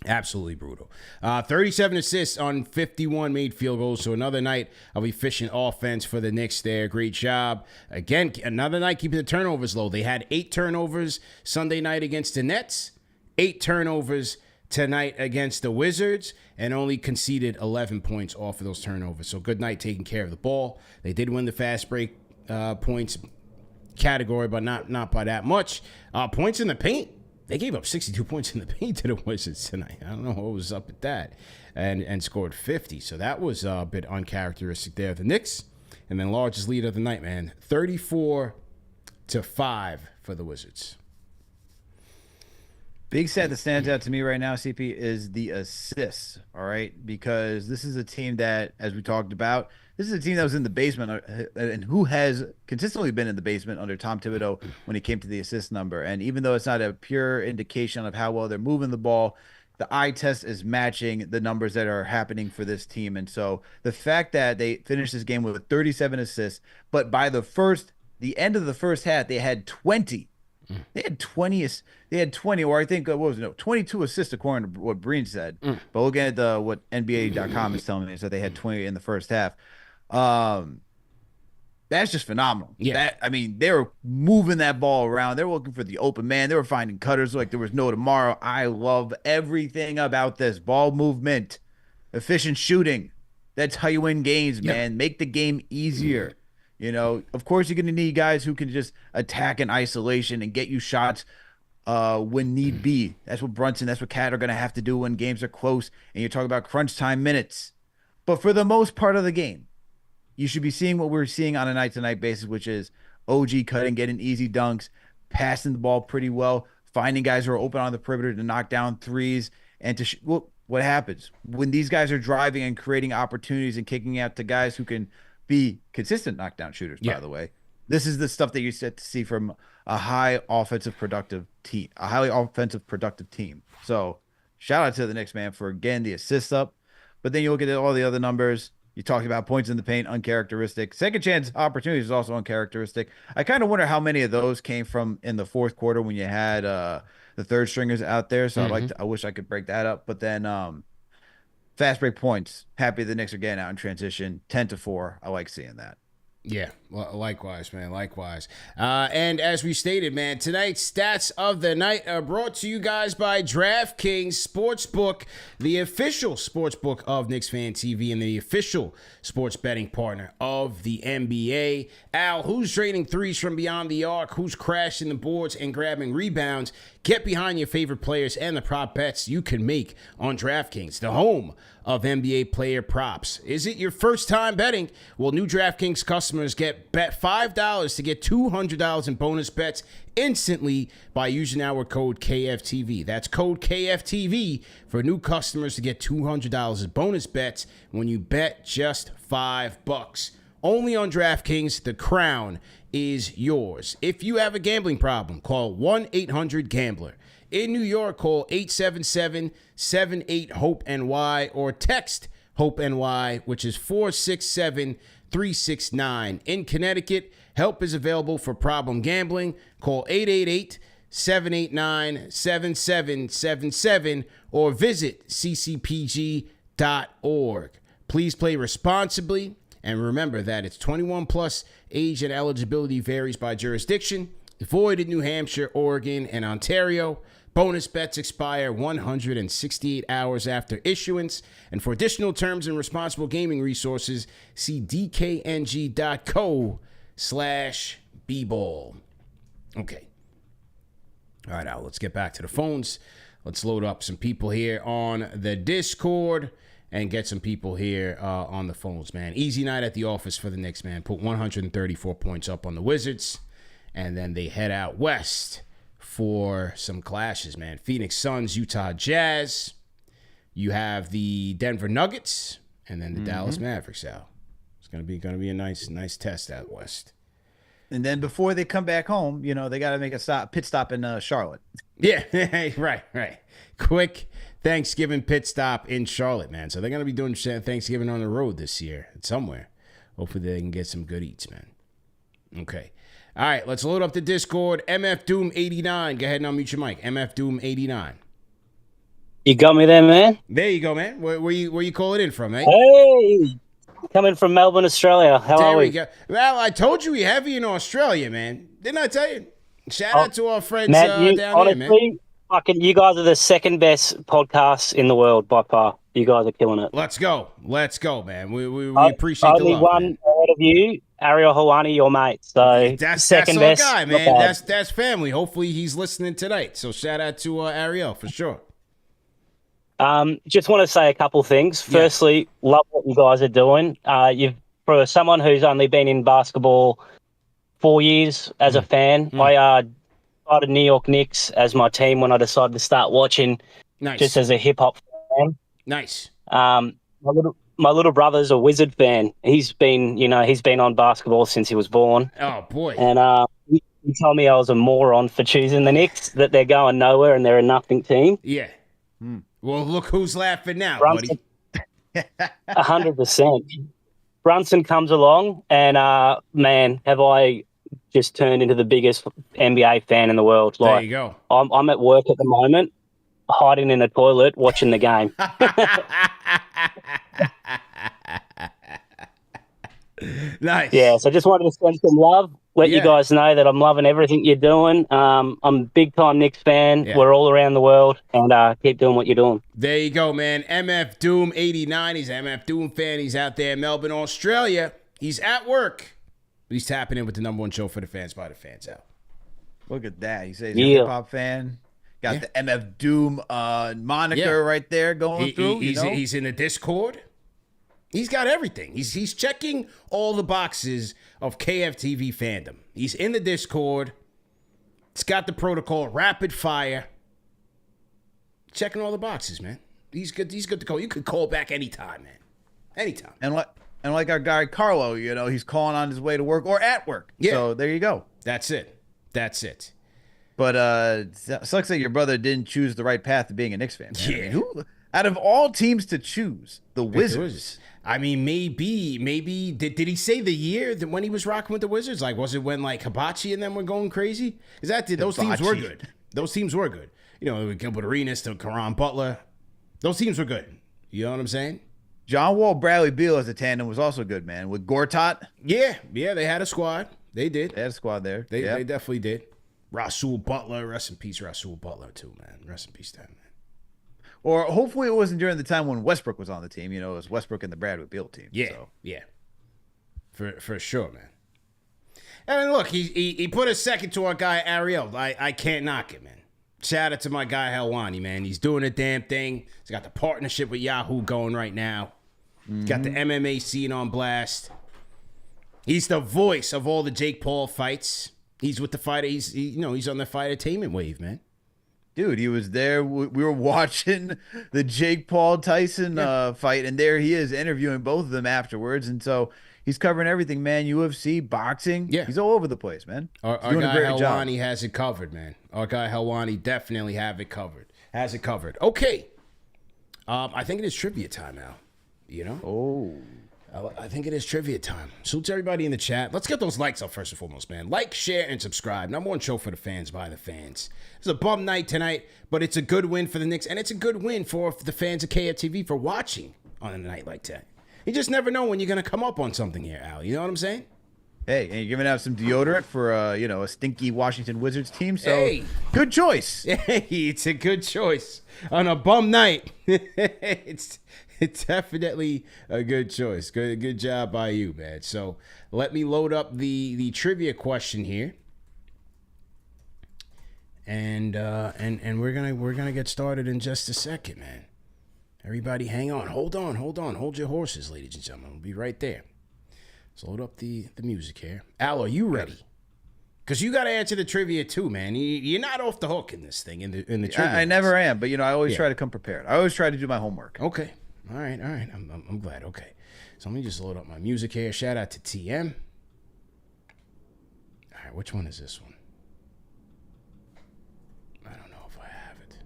Absolutely brutal. 37 assists on 51 made field goals. So another night of efficient offense for the Knicks there. Great job. Again, another night keeping the turnovers low. They had 8 turnovers Sunday night against the Nets, 8 turnovers tonight against the Wizards, and only conceded 11 points off of those turnovers. So good night taking care of the ball. They did win the fast break points category, but not by that much. Points in the paint. They gave up 62 points in the paint to the Wizards tonight. I don't know what was up with that. And scored 50. So that was a bit uncharacteristic there. The Knicks, and then largest lead of the night, man. 34-5 for the Wizards. Big stat that stands out to me right now, CP, is the assists, all right? Because this is a team that, as we talked about, this is a team that was in the basement and who has consistently been in the basement under Tom Thibodeau when it came to the assist number. And even though it's not a pure indication of how well they're moving the ball, the eye test is matching the numbers that are happening for this team. And so the fact that they finished this game with 37 assists, but by the end of the first half, they had 20. They had 20. They had 20, or I think 22 assists according to what Breen said. But looking at what NBA.com is telling me is that they had 20 in the first half. That's just phenomenal. Yeah. They were moving that ball around. They were looking for the open man. They were finding cutters like there was no tomorrow. I love everything about this ball movement, efficient shooting. That's how you win games, man. Make the game easier. You know, of course, you're going to need guys who can just attack in isolation and get you shots when need be. That's what Brunson, that's what Cat are going to have to do when games are close and you're talking about crunch time minutes. But for the most part of the game, you should be seeing what we're seeing on a night-to-night basis, which is OG cutting, getting easy dunks, passing the ball pretty well, finding guys who are open on the perimeter to knock down threes. And what happens when these guys are driving and creating opportunities and kicking out to guys who can be consistent knockdown shooters, by the way. This is the stuff that you set to see from a highly offensive productive team. So shout out to the Knicks, man, for again the assists up. But then you look at all the other numbers. You talked about points in the paint, uncharacteristic. Second chance opportunities is also uncharacteristic. I kind of wonder how many of those came from in the fourth quarter when you had the third stringers out there. So I wish I could break that up. But then fast break points. Happy the Knicks are getting out in transition. 10-4. I like seeing that. Yeah, likewise, man, likewise. And as we stated, man, tonight's stats of the night are brought to you guys by DraftKings Sportsbook, the official sportsbook of KnicksFanTV and the official sports betting partner of the NBA. Al, who's draining threes from beyond the arc? Who's crashing the boards and grabbing rebounds? Get behind your favorite players and the prop bets you can make on DraftKings, the home of NBA player props. Is it your first time betting? Well, new DraftKings customers bet $5 to get $200 in bonus bets instantly by using our code KFTV. That's code KFTV for new customers to get $200 in bonus bets when you bet just $5. Only on DraftKings, the crown is yours. If you have a gambling problem, call 1-800-GAMBLER. In New York, call 877-78-HOPE-NY or text HOPE-NY, which is 467-369. In Connecticut, help is available for problem gambling. Call 888-789-7777 or visit ccpg.org. Please play responsibly. And remember that it's 21 plus. Age and eligibility varies by jurisdiction. Void in New Hampshire, Oregon, and Ontario. Bonus bets expire 168 hours after issuance. And for additional terms and responsible gaming resources, see dkng.co/bball. Okay. All right, now let's get back to the phones. Let's load up some people here on the Discord and get some people here on the phones, man. Easy night at the office for the Knicks, man. Put 134 points up on the Wizards, and then they head out west for some clashes, man. Phoenix Suns, Utah Jazz. You have the Denver Nuggets, and then the Dallas Mavericks out. It's gonna be a nice test out west. And then before they come back home, you know, they got to make a pit stop in Charlotte. Yeah, right. Quick Thanksgiving pit stop in Charlotte, man. So they're going to be doing Thanksgiving on the road this year somewhere. Hopefully they can get some good eats, man. Okay. All right, let's load up the Discord. MF Doom 89. Go ahead and unmute your mic. MF Doom 89. You got me there, man. There you go, man. Where you calling in from, eh? Hey, coming from Melbourne, Australia. How are we? There we go. Well, I told you we heavy in Australia, man. Didn't I tell you? Shout out to our friends Matt, down there, man. Fucking, you guys are the second best podcast in the world by far. You guys are killing it. Let's go, man. We appreciate the love. Only one out of you, Ariel Hawani, your mate. So that's second our best guy, man. That's family. Hopefully he's listening tonight. So shout out to Ariel for sure. Just want to say a couple things. Firstly, love what you guys are doing. For someone who's only been in basketball 4 years as a fan, I started New York Knicks as my team when I decided to start watching. Nice. Just as a hip hop fan. Nice. My little brother's a Wizard fan. He's been on basketball since he was born. Oh boy. And he told me I was a moron for choosing the Knicks, that they're going nowhere and they're a nothing team. Yeah. Well, look who's laughing now, Brunson, buddy. 100%. Brunson comes along, and man, have I just turned into the biggest NBA fan in the world. There you go. I'm at work at the moment, hiding in the toilet, watching the game. Nice. Yeah, so just wanted to send some love. Let you guys know that I'm loving everything you're doing. I'm a big-time Knicks fan. Yeah. We're all around the world, and keep doing what you're doing. There you go, man. MF Doom 89. He's an MF Doom fan. He's out there in Melbourne, Australia. He's at work. He's tapping in with the number one show for the fans by the fans out. Look at that. He says he's a hip-hop fan. Got the MF Doom moniker right there going through. He's in the Discord. He's got everything. He's checking all the boxes of KFTV fandom. He's in the Discord. It's got the protocol, rapid fire. Checking all the boxes, man. He's good to go. You could call back anytime, man. Anytime. And like our guy Carlo, he's calling on his way to work or at work. Yeah. So there you go. That's it. But sucks that your brother didn't choose the right path to being a Knicks fan. Man. Yeah. I mean, who, out of all teams to choose, the Wizards. I mean, maybe did he say the year that when he was rocking with the Wizards? Like, was it when like Hibachi and them were going crazy? Because those teams were good. Those teams were good. Gilbert Arenas to Caron Butler. Those teams were good. You know what I'm saying? John Wall, Bradley Beal as a tandem was also good, man. With Gortat. Yeah, they had a squad. They did. They had a squad there. They definitely did. Rasul Butler, rest in peace, Rasul Butler too, man. Rest in peace to him, man. Or hopefully it wasn't during the time when Westbrook was on the team. It was Westbrook and the Bradley Beal team. Yeah, for sure, man. And look, he put a second to our guy Ariel. I can't knock it, man. Shout out to my guy Helwani, man. He's doing a damn thing. He's got the partnership with Yahoo going right now. He's got the MMA scene on blast. He's the voice of all the Jake Paul fights. He's with the fighter. He's on the fight-attainment wave, man. Dude, he was there. We were watching the Jake Paul Tyson fight, and there he is interviewing both of them afterwards. And so he's covering everything, man. UFC, boxing. Yeah, he's all over the place, man. Our guy Helwani has it covered, man. Our guy Helwani definitely has it covered. Okay, I think it is trivia time now. I think it is trivia time. Salute to everybody in the chat. Let's get those likes up first and foremost, man. Like, share, and subscribe. Number one show for the fans by the fans. It's a bum night tonight, but it's a good win for the Knicks, and it's a good win for the fans of KFTV for watching on a night like that. You just never know when you're going to come up on something here, Al. You know what I'm saying? Hey, and you're giving out some deodorant for a stinky Washington Wizards team. So good choice. Hey, it's a good choice on a bum night. It's definitely a good choice. Good job by you, man. So let me load up the trivia question here, and we're gonna get started in just a second, man. Everybody, hang on, hold your horses, ladies and gentlemen. We'll be right there. Let's load up the music here. Al, are you ready? Because you got to answer the trivia too, man. You're not off the hook in this thing in the trivia. I never am, but I always try to come prepared. I always try to do my homework. Okay. All right. I'm glad. Okay. So let me just load up my music here. Shout out to TM. All right. Which one is this one? I don't know if I have it.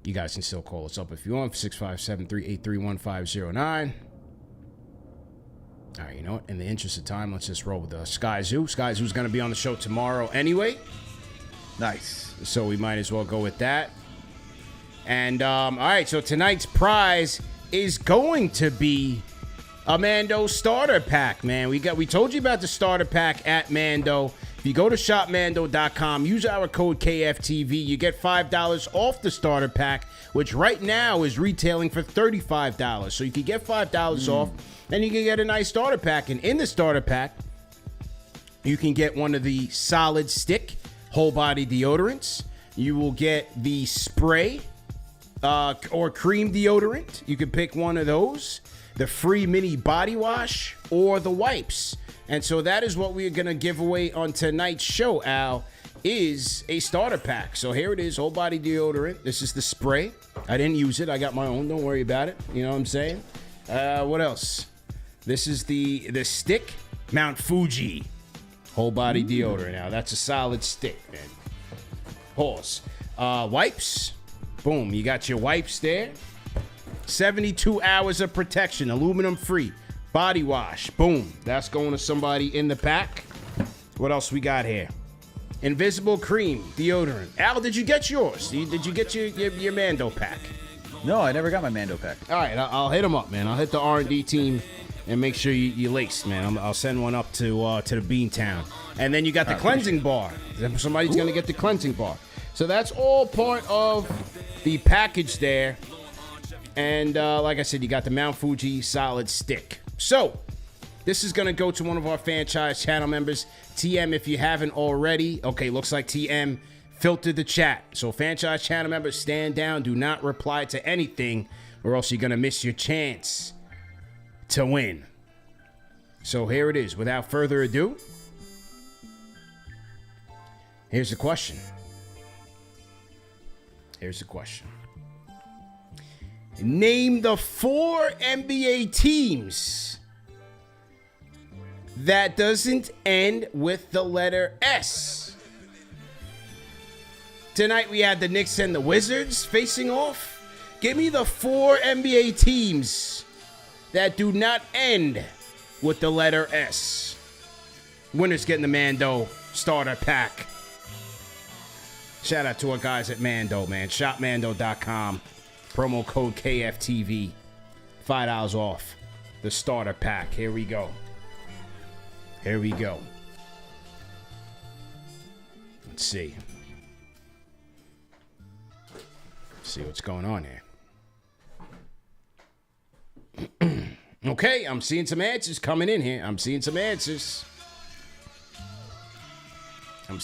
You guys can still call us up if you want. 657-383-1509. All right. You know what? In the interest of time, let's just roll with Sky Zoo. Sky Zoo's going to be on the show tomorrow anyway. Nice. So we might as well go with that. And all right, so tonight's prize is going to be a Mando starter pack, man. We told you about the starter pack at Mando. If you go to shopmando.com, use our code KFTV, you get $5 off the starter pack, which right now is retailing for $35. So you can get $5 off, and you can get a nice starter pack. And in the starter pack, you can get one of the solid stick whole body deodorants. You will get the spray or cream deodorant. You can pick one of those. The free mini body wash or the wipes. And so that is what we're going to give away on tonight's show, Al, is a starter pack. So here it is, whole body deodorant. This is the spray. I didn't use it. I got my own. Don't worry about it. You know what I'm saying? What else? This is the stick, Mount Fuji whole body deodorant. Now, that's a solid stick, man. Pause. Wipes. Boom. You got your wipes there. 72 hours of protection, aluminum free. Body wash, boom. That's going to somebody in the pack. What else we got here? Invisible cream deodorant. Al, did you get yours? Did you get your Mando pack? No, I never got my Mando pack. All right, I'll hit them up, man. I'll hit the R&D team and make sure you laced, man. I'll send one up to the Beantown. And then you got the cleansing bar. Somebody's going to get the cleansing bar. So that's all part of the package there. And like I said, you got the Mount Fuji solid stick. So this is going to go to one of our franchise channel members. TM, if you haven't already. Okay, looks like TM filtered the chat. So franchise channel members, stand down. Do not reply to anything or else you're going to miss your chance to win. So here it is. Without further ado, here's the question. Name the 4 NBA teams that doesn't end with the letter S. Tonight we had the Knicks and the Wizards facing off. Give me the 4 NBA teams that do not end with the letter S. Winner's getting the Mando starter pack. Shout out to our guys at Mando, man. Shopmando.com. Promo code KFTV. $5 off the starter pack. Here we go. Let's see. See what's going on here. Okay, I'm seeing some answers coming in here. I'm seeing some answers. All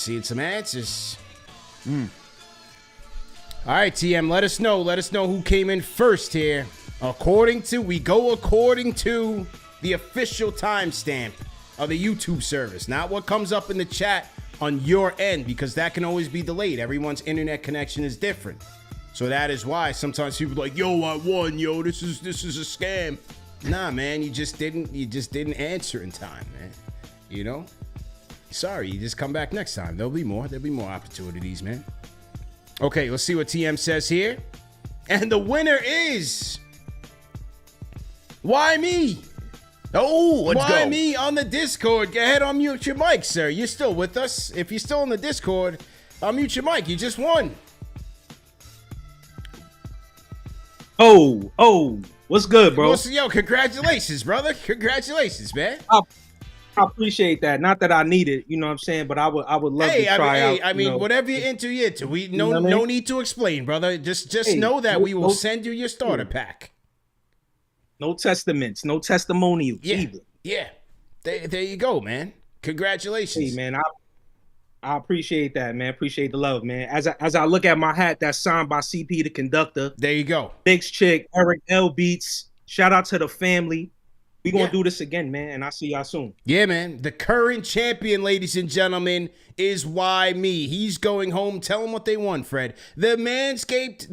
right, TM, let us know. Let us know who came in first here. According to the official timestamp of the YouTube service, not what comes up in the chat on your end, because that can always be delayed. Everyone's internet connection is different. So that is why sometimes people are like, yo, I won, yo, this is a scam. Nah, man, you just didn't answer in time, man. You know? Sorry, you just come back next time. There'll be more opportunities, man. Okay, let's see what TM says here. And the winner is... Why me? Oh, let's go. Why me on the Discord? Go ahead, unmute your mic, sir. You're still with us. If you're still on the Discord, unmute your mic. You just won. Oh, what's good, bro? Yo, congratulations, brother. Congratulations, man. I appreciate that. Not that I need it, you know what I'm saying, but I would love to try out. I mean, whatever you're into, you're into. We no need to explain, brother. Just know that we will send you your starter pack. No testaments, no testimonials either. Yeah. There you go, man. Congratulations. Hey, man, I appreciate that, man. Appreciate the love, man. As I look at my hat that's signed by CP the Conductor. There you go. Biggs Chick, Eric L Beats. Shout out to the family. We gonna do this again, man, and I'll see y'all soon. Yeah, man. The current champion, ladies and gentlemen, is Why Me. He's going home. Tell them what they won, Fred. The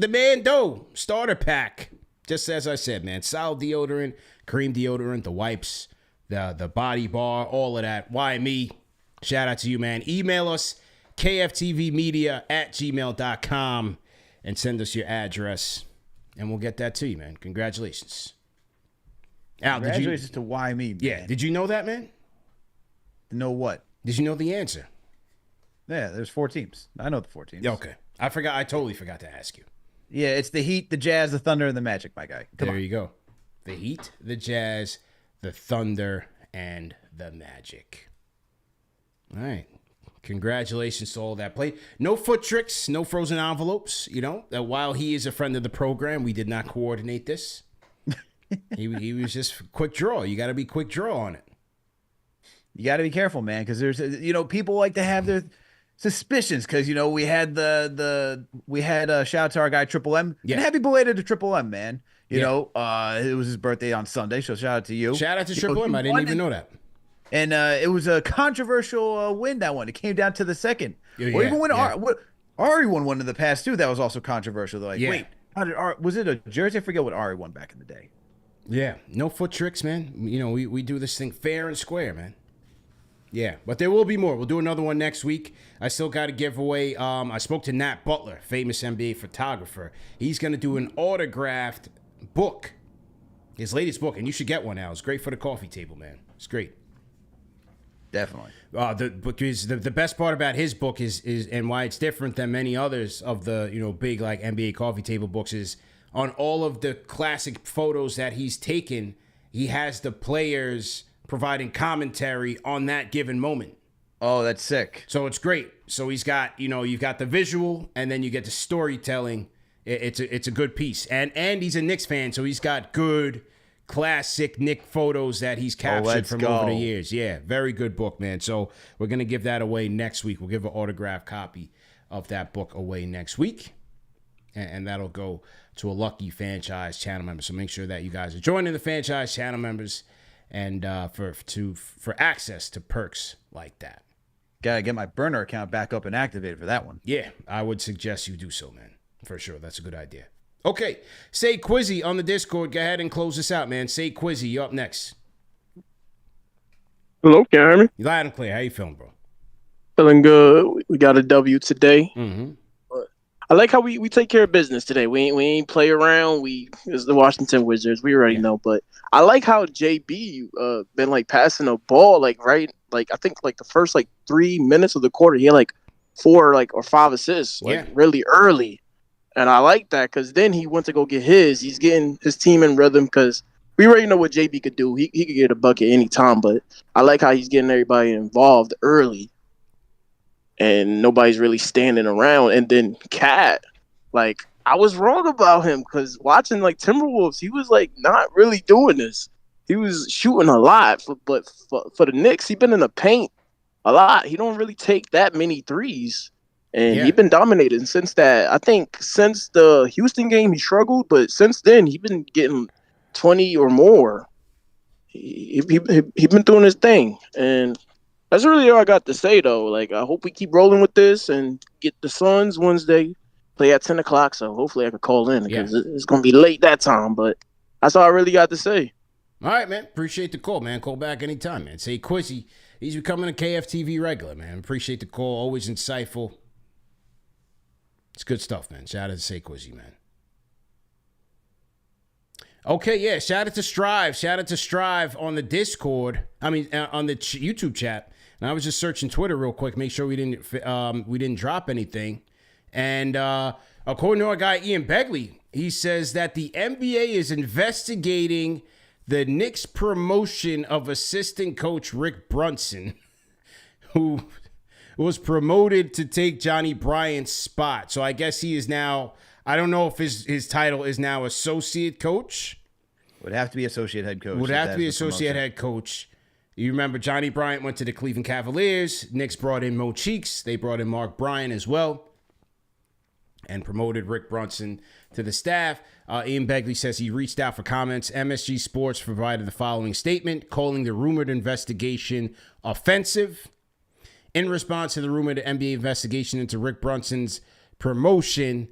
Mando starter pack. Just as I said, man. Solid deodorant, cream deodorant, the wipes, the body bar, all of that. Why Me? Shout out to you, man. Email us, kftvmedia@gmail.com, and send us your address, and we'll get that to you, man. Congratulations. Al, congratulations to Why Me, man. Yeah, did you know that, man? Know what? Did you know the answer? Yeah, there's 4 teams. I know the 4 teams. Okay. I totally forgot to ask you. Yeah, it's the Heat, the Jazz, the Thunder, and the Magic, my guy. There you go. The Heat, the Jazz, the Thunder, and the Magic. All right. Congratulations to all that play. No foot tricks, no frozen envelopes. You know, while he is a friend of the program, we did not coordinate this. he was just quick draw. You got to be quick draw on it. You got to be careful, man, because there's, people like to have their suspicions because, we had shout out to our guy Triple M. Yeah. And happy belated to Triple M, man. It was his birthday on Sunday, so shout out to you. Shout out to Triple M. I didn't even know that. And it was a controversial win, that one. It came down to the second. Or even when Ari won one in the past, too, that was also controversial. They're like, wait, how did was it a jersey? I forget what Ari won back in the day. Yeah, no foot tricks, man. We do this thing fair and square, man. Yeah, but there will be more. We'll do another one next week. I still got to give away. I spoke to Nat Butler, famous NBA photographer. He's going to do an autographed book, his latest book, and you should get one now. It's great for the coffee table, man. It's great. Definitely. Because the best part about his book is and why it's different than many others of the big like NBA coffee table books is on all of the classic photos that he's taken, he has the players providing commentary on that given moment. Oh, that's sick. So it's great. So he's got, you've got the visual and then you get the storytelling. It's a good piece. And he's a Knicks fan, so he's got good classic Knicks photos that he's captured from over the years. Yeah, very good book, man. So we're going to give that away next week. We'll give an autographed copy of that book away next week. And that'll go to a lucky franchise channel member. So make sure that you guys are joining the franchise channel members and for access to perks like that. Gotta get my burner account back up and activated for that one. Yeah, I would suggest you do so, man. For sure. That's a good idea. Okay, Sayquizzy on the Discord. Go ahead and close this out, man. Sayquizzy, you're up next. Hello, can you hear me? You loud and clear. How you feeling, bro? Feeling good. We got a W today. Mm-hmm. I like how we take care of business today. We ain't play around. It's the Washington Wizards. We already know, but I like how JB been like passing the ball I think the first 3 minutes of the quarter he had 4 or 5 assists really early, and I like that because then he went to go get his. He's getting his team in rhythm because we already know what JB could do. He could get a bucket anytime, but I like how he's getting everybody involved early. And nobody's really standing around. And then Cat, I was wrong about him because watching Timberwolves, he was not really doing this. He was shooting a lot, but for the Knicks, he been in the paint a lot. He don't really take that many threes, and he been dominating since that. I think since the Houston game, he struggled, but since then, he been getting 20 or more. He been doing his thing, and that's really all I got to say, though. I hope we keep rolling with this and get the Suns Wednesday. Play at 10 o'clock, so hopefully I could call in because it's going to be late that time. But that's all I really got to say. All right, man. Appreciate the call, man. Call back anytime, man. Sayquizzy, he's becoming a KFTV regular, man. Appreciate the call. Always insightful. It's good stuff, man. Shout out to Sayquizzy, man. Okay, yeah. Shout out to Strive. Shout out to Strive on the Discord. On the YouTube chat. And I was just searching Twitter real quick, make sure we didn't drop anything. And according to our guy Ian Begley, he says that the NBA is investigating the Knicks promotion of assistant coach Rick Brunson, who was promoted to take Johnny Bryant's spot. So I guess he is now, I don't know if his title is now associate coach. Would have to be associate head coach. Would have to be associate head coach. You remember Johnny Bryant went to the Cleveland Cavaliers. Knicks brought in Mo Cheeks. They brought in Mark Bryan as well and promoted Rick Brunson to the staff. Ian Begley says he reached out for comments. MSG Sports provided the following statement, calling the rumored investigation offensive. In response to the rumored NBA investigation into Rick Brunson's promotion,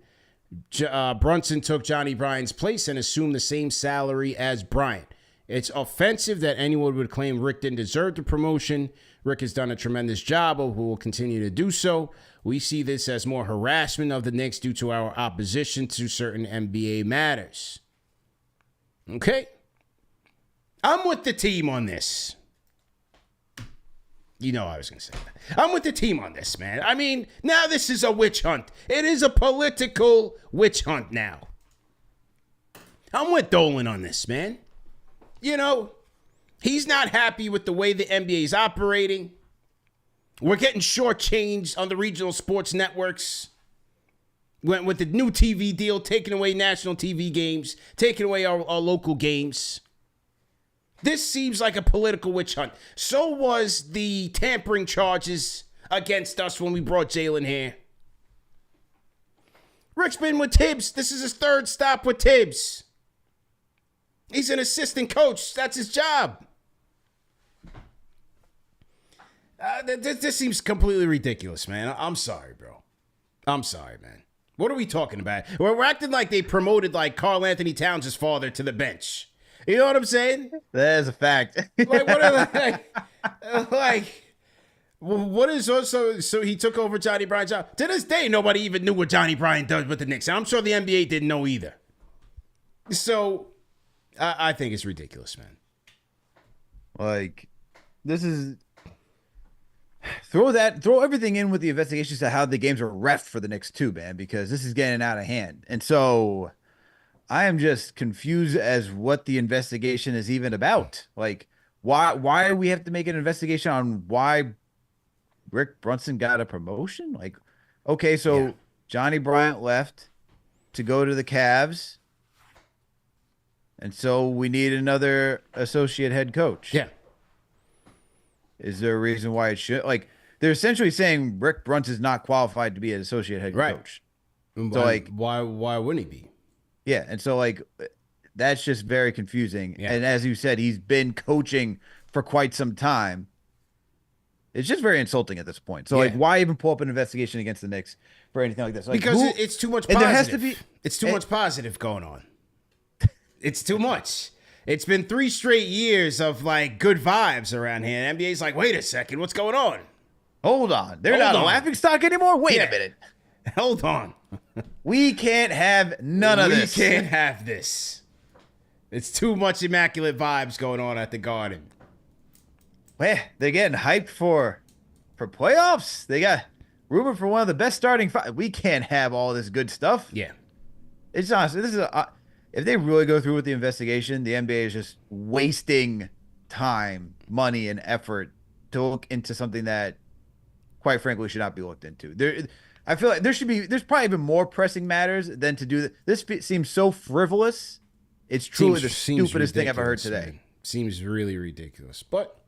Brunson took Johnny Bryant's place and assumed the same salary as Bryant. It's offensive that anyone would claim Rick didn't deserve the promotion. Rick has done a tremendous job, but will continue to do so. We see this as more harassment of the Knicks due to our opposition to certain NBA matters. Okay. I'm with the team on this. You know I was going to say that. I'm with the team on this, man. I mean, now this is a witch hunt. It is a political witch hunt now. I'm with Dolan on this, man. You know, he's not happy with the way the NBA is operating. We're getting shortchanged on the regional sports networks. Went with the new TV deal, taking away national TV games, taking away our local games. This seems like a political witch hunt. So was the tampering charges against us when we brought Jalen here. Rick's been with Tibbs. This is his third stop with Tibbs. He's an assistant coach. That's his job. This seems completely ridiculous, man. I'm sorry, bro. I'm sorry, man. What are we talking about? We're acting like they promoted like Karl Anthony Towns' father to the bench. You know what I'm saying? That is a fact. Like, what are what is also, so he took over Johnny Bryant's job. To this day, nobody even knew what Johnny Bryant does with the Knicks. And I'm sure the NBA didn't know either. So, I think it's ridiculous, man. Like, this is... Throw everything in with the investigations to how the games are ref for the Knicks too, man, because this is getting out of hand. And so I am just confused as what the investigation is even about. Like, why do we have to make an investigation on why Rick Brunson got a promotion? Like, okay, so Johnny Bryant left to go to the Cavs, and so we need another associate head coach. Yeah. Is there a reason why it should? Like, they're essentially saying Rick Brunson is not qualified to be an associate head coach. So, like, why wouldn't he be? Yeah, and so, like, that's just very confusing. Yeah. And as you said, he's been coaching for quite some time. It's just very insulting at this point. So, like, why even pull up an investigation against the Knicks for anything like this? Like, because it's too much positive. There has to be, it's too much positive going on. It's too much. It's been 3 straight years of, like, good vibes around here. The NBA's like, wait a second, what's going on? Hold on. They're not a laughing stock anymore? Wait a minute. Hold on. We can't have none of this. We can't have this. It's too much immaculate vibes going on at the Garden. Well, they're getting hyped for playoffs. They got rumored for one of the best starting five. We can't have all this good stuff. Yeah. It's honestly, this is if they really go through with the investigation, the NBA is just wasting time, money, and effort to look into something that, quite frankly, should not be looked into. I feel like there's probably even more pressing matters than to do this. Seems so frivolous. It's truly the stupidest thing I've ever heard today. Man. Seems really ridiculous, but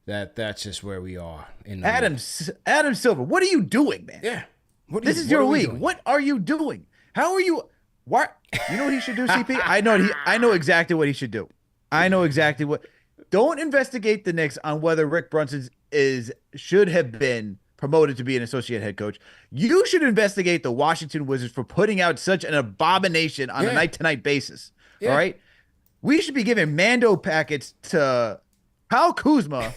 that's just where we are. Adam Silver, what are you doing, man? Yeah, this is your league. What are you doing? How are you? What? You know what he should do, CP? I know exactly what he should do. I know exactly what. Don't investigate the Knicks on whether Rick Brunson should have been promoted to be an associate head coach. You should investigate the Washington Wizards for putting out such an abomination on a night-to-night basis. Yeah. All right? We should be giving Mando packets to Kyle Kuzma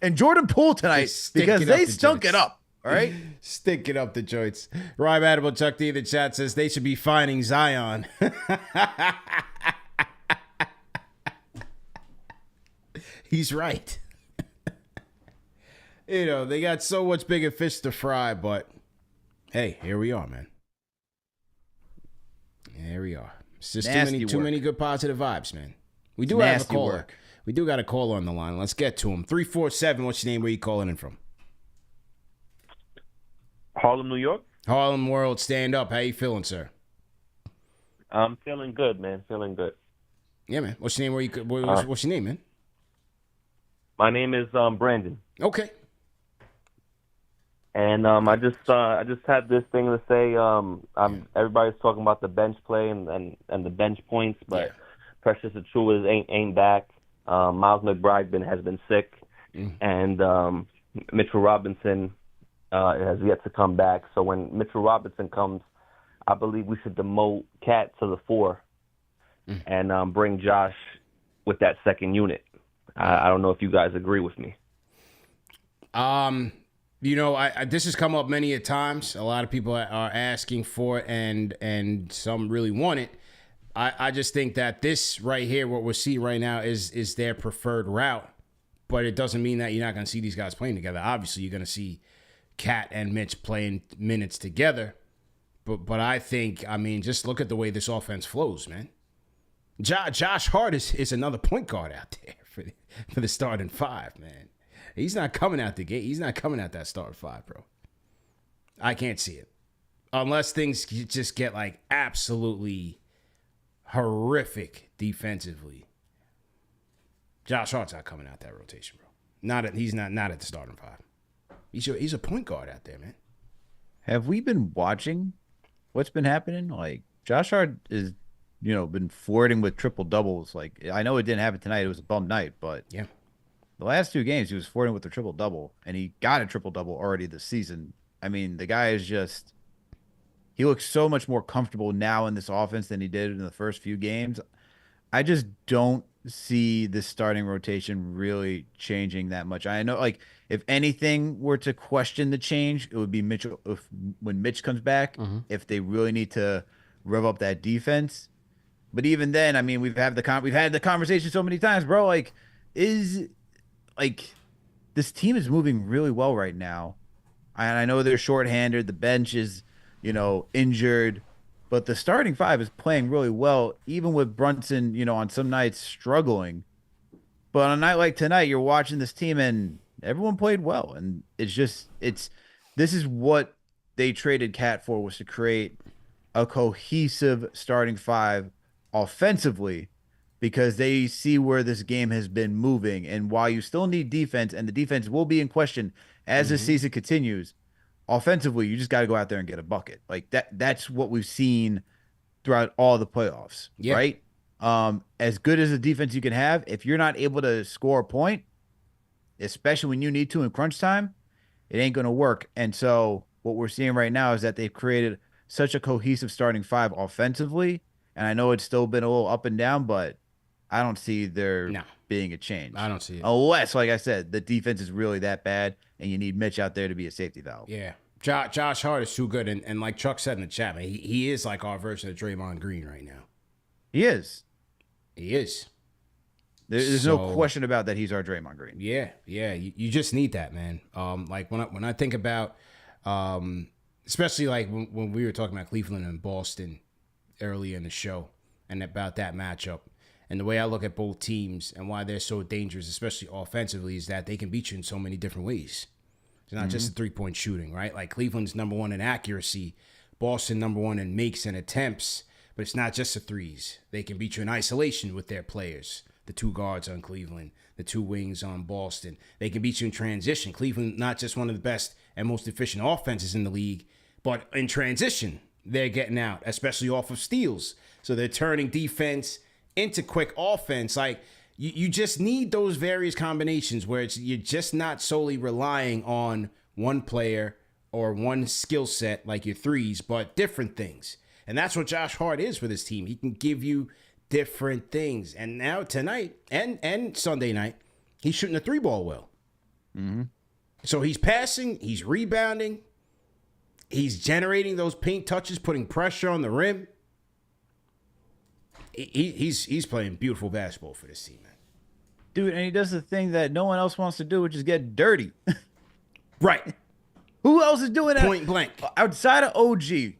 and Jordan Poole tonight because they stunk it up. All right? Stinking up the joints. Ryan Adable Chuck D in the chat says they should be fining Zion. He's right. You know, they got so much bigger fish to fry, but hey, here we are, man. Here we are. It's just too many good positive vibes, man. We do have a caller. We do got a caller on the line. Let's get to him. 347, what's your name? Where you calling in from? Harlem, New York. Harlem World, stand up. How you feeling, sir? I'm feeling good, man. Feeling good. Yeah, man. What's your name? What's your name, man? My name is Brandon. Okay. And I just had this thing to say. Everybody's talking about the bench play and the bench points, but Precious Achiuwa ain't back. Miles McBride has been sick, and Mitchell Robinson has yet to come back. So when Mitchell Robinson comes, I believe we should demote Cat to the 4 and bring Josh with that second unit. I don't know if you guys agree with me. You know, this has come up many a times. A lot of people are asking for it, and some really want it. I just think that this right here, what we're seeing right now, is their preferred route. but it doesn't mean that you're not going to see these guys playing together. Obviously, you're going to see Cat and Mitch playing minutes together. But I think, I mean, just look at the way this offense flows, man. Josh Hart is another point guard out there for the starting five, man. He's not coming out the gate. He's not coming out that starting five, bro. I can't see it. Unless things just get like absolutely horrific defensively. Josh Hart's not coming out that rotation, bro. He's not at the starting five. He's a point guard out there, man. Have we been watching what's been happening? Like, Josh Hart is, been flirting with triple doubles. Like, I know it didn't happen tonight. It was a bum night, but yeah, the last 2 games he was flirting with the triple double, and he got a triple double already this season. I mean, the guy is just, he looks so much more comfortable now in this offense than he did in the first few games. I just don't see this starting rotation really changing that much. I know, like, if anything were to question the change, it would be Mitchell when Mitch comes back, if they really need to rev up that defense. But even then, I mean, we've had the conversation so many times, bro. Like, this team is moving really well right now. And I know they're shorthanded. The bench is, injured. But the starting five is playing really well, even with Brunson, on some nights struggling. But on a night like tonight, you're watching this team and everyone played well. And this is what they traded Cat for, was to create a cohesive starting five offensively, because they see where this game has been moving. And while you still need defense, and the defense will be in question as the season continues, offensively, you just got to go out there and get a bucket. Like that's what we've seen throughout all the playoffs, right? As good as a defense you can have, if you're not able to score a point, especially when you need to in crunch time, it ain't going to work. And so what we're seeing right now is that they've created such a cohesive starting five offensively. And I know it's still been a little up and down, but I don't see there being a change. I don't see it. Unless, like I said, the defense is really that bad and you need Mitch out there to be a safety valve. Yeah. Josh Hart is too good. And like Chuck said in the chat, man, he is like our version of Draymond Green right now. He is. He is. There's no question about that. He's our Draymond Green. Yeah. You just need that, man. Like when I think about, especially like when we were talking about Cleveland and Boston earlier in the show and about that matchup, and the way I look at both teams and why they're so dangerous, especially offensively, is that they can beat you in so many different ways. It's not just the 3-point shooting, right? Like Cleveland's number one in accuracy, Boston number one in makes and attempts, but it's not just the threes. They can beat you in isolation with their players. The 2 guards on Cleveland, the 2 wings on Boston. They can beat you in transition. Cleveland, not just one of the best and most efficient offenses in the league, but in transition, they're getting out, especially off of steals. So they're turning defense into quick offense. Like, you just need those various combinations where you're just not solely relying on one player or one skill set like your threes, but different things. And that's what Josh Hart is for this team. He can give you different things. And now tonight and Sunday night, he's shooting the 3-ball well. So he's passing, he's rebounding, he's generating those paint touches, putting pressure on the rim. He's playing beautiful basketball for this team, man. Dude, and he does the thing that no one else wants to do, which is get dirty. Right. Who else is doing that? Point blank. Outside of OG,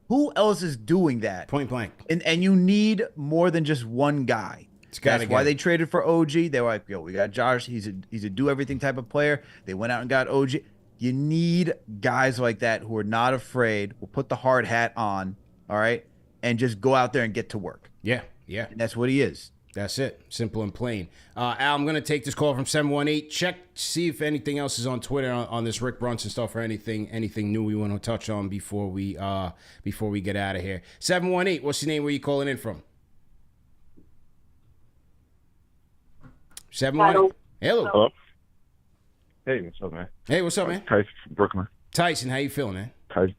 who else is doing that? Point blank. And you need more than just one guy. That's why they traded for OG. They were like, yo, we got Josh. He's a do-everything type of player. They went out and got OG. You need guys like that who are not afraid, will put the hard hat on, all right, and just go out there and get to work. Yeah. And that's what he is. That's it. Simple and plain. Al, I'm going to take this call from 718. Check, see if anything else is on Twitter on this Rick Brunson stuff or anything new we want to touch on before we get out of here. 718, what's your name? Where you calling in from? 718. Hello. Hello. Hey, what's up, man? Hey, what's up, man? Tyson from Brooklyn. Tyson, how you feeling, man? Tyson.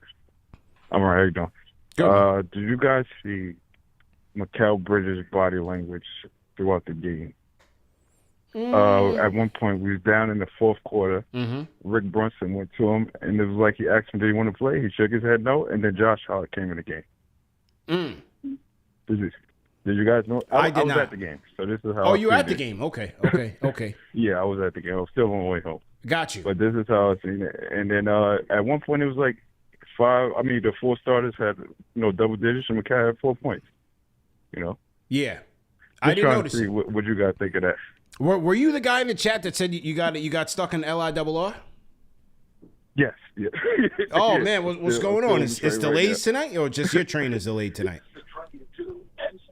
I'm all right. How you doing? Good. Did you guys see Mikal Bridges' body language throughout the game? At one point, we was down in the fourth quarter. Rick Brunson went to him, and it was like he asked him, did he want to play? He shook his head no, and then Josh Hart came in the game. Did you guys know? I was not. at the game, so this is how. Oh, I you seen at the it. game? Okay. Yeah, I was at the game. I was still on my way home. Got you. But this is how I seen it. And then at one point it was like the 4 starters had double digits, and McCall had 4 points. Yeah, I didn't notice. See what you guys think of that. Were you the guy in the chat that said you got stuck in LIRR? Yes. Yeah. Oh Yeah. man, what's going on? Is delays tonight, or just your train is delayed tonight?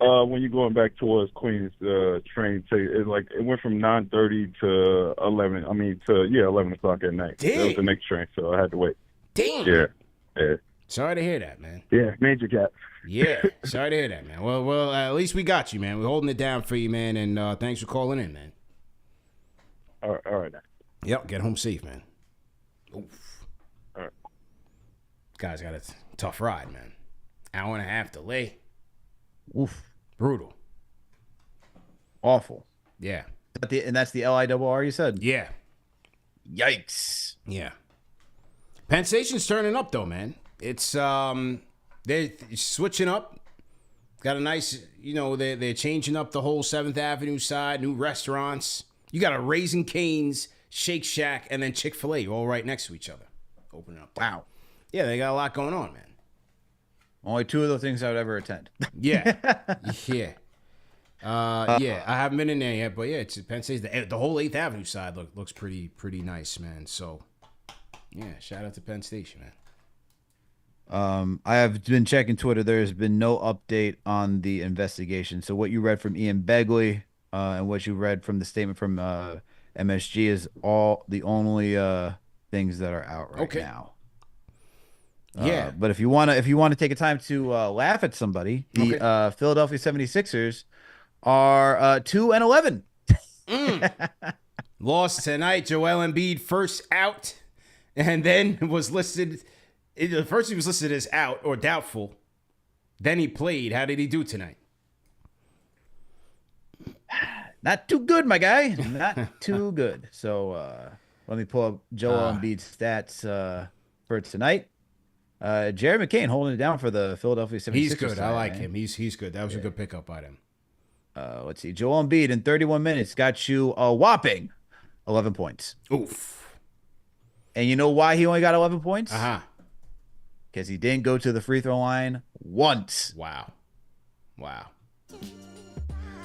When you're going back towards Queens, train it went from 9:30 to 11. 11 o'clock at night. Damn. That was the next train, so I had to wait. Damn. Yeah. Sorry to hear that, man. Yeah, major gap. Yeah, sorry to hear that, man. Well, at least we got you, man. We're holding it down for you, man, and thanks for calling in, man. All right. Yep, get home safe, man. Oof. All right. Guy's got a tough ride, man. Hour and a half delay. Oof. Brutal. Awful. Yeah. And that's the LIRR you said? Yeah. Yikes. Yeah. Penn Station's turning up, though, man. It's, they're switching up. Got a nice, they're changing up the whole 7th Avenue side, new restaurants. You got a Raising Cane's, Shake Shack, and then Chick-fil-A all right next to each other. Opening up. Wow. Yeah, they got a lot going on, man. Only 2 of those things I would ever attend. Yeah. Yeah. I haven't been in there yet, but yeah, it's Penn State. The whole 8th Avenue side looks pretty nice, man. So, yeah, shout out to Penn Station, man. I have been checking Twitter. There's been no update on the investigation. So what you read from Ian Begley and what you read from the statement from MSG is all the only things that are out right now. Yeah. But if you want to take a time to laugh at somebody, the Philadelphia 76ers are 2-11. Lost tonight. Joel Embiid first out, and then was listed. First he was listed as out or doubtful. Then he played. How did he do tonight? Not too good, my guy. Not too good. So let me pull up Joel Embiid's stats for tonight. Jerry McCain holding it down for the Philadelphia 76ers. He's good. Side, I like man. him. He's good. That was a good pickup by them. Let's see. Joel Embiid in 31 minutes got you a whopping 11 points. Oof. And you know why he only got 11 points? Uh-huh. Because he didn't go to the free throw line once. Wow.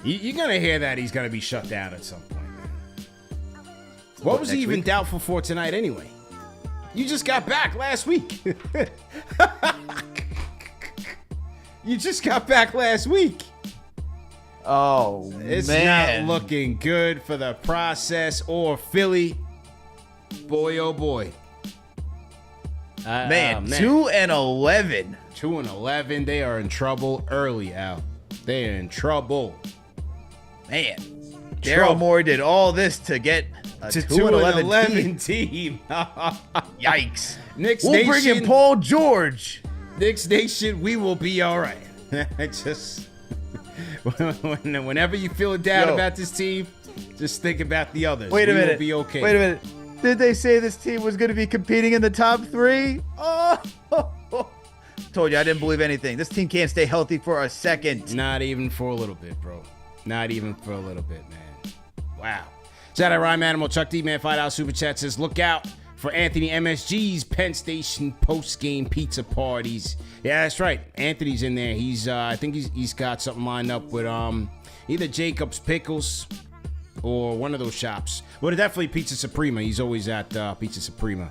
You're going to hear that he's going to be shut down at some point, man. What was he even doubtful for tonight anyway? You just got back last week. You just got back last week. Oh, it's man. not looking good for the process or Philly. Boy, oh boy. Man, 2-11. 2-11. They are in trouble early, Al. They are in trouble. Man, Daryl Morey did all this to get a 2-11 team. Yikes. Knicks we'll Nation, bring in Paul George. Knicks Nation, we will be all right. Just whenever you feel down about this team, just think about the others. Wait a minute. Will be okay. Wait a minute. Did they say this team was going to be competing in the top 3? Oh, told you I didn't believe anything. This team can't stay healthy for a second. Not even for a little bit, bro. Not even for a little bit, man. Wow. Shout out Rhyme Animal, Chuck D, man, $5 super chat says, look out for Anthony MSG's Penn Station post-game pizza parties. Yeah, that's right. Anthony's in there. He's I think he's got something lined up with either Jacob's Pickles or one of those shops. Well, definitely Pizza Suprema. He's always at Pizza Suprema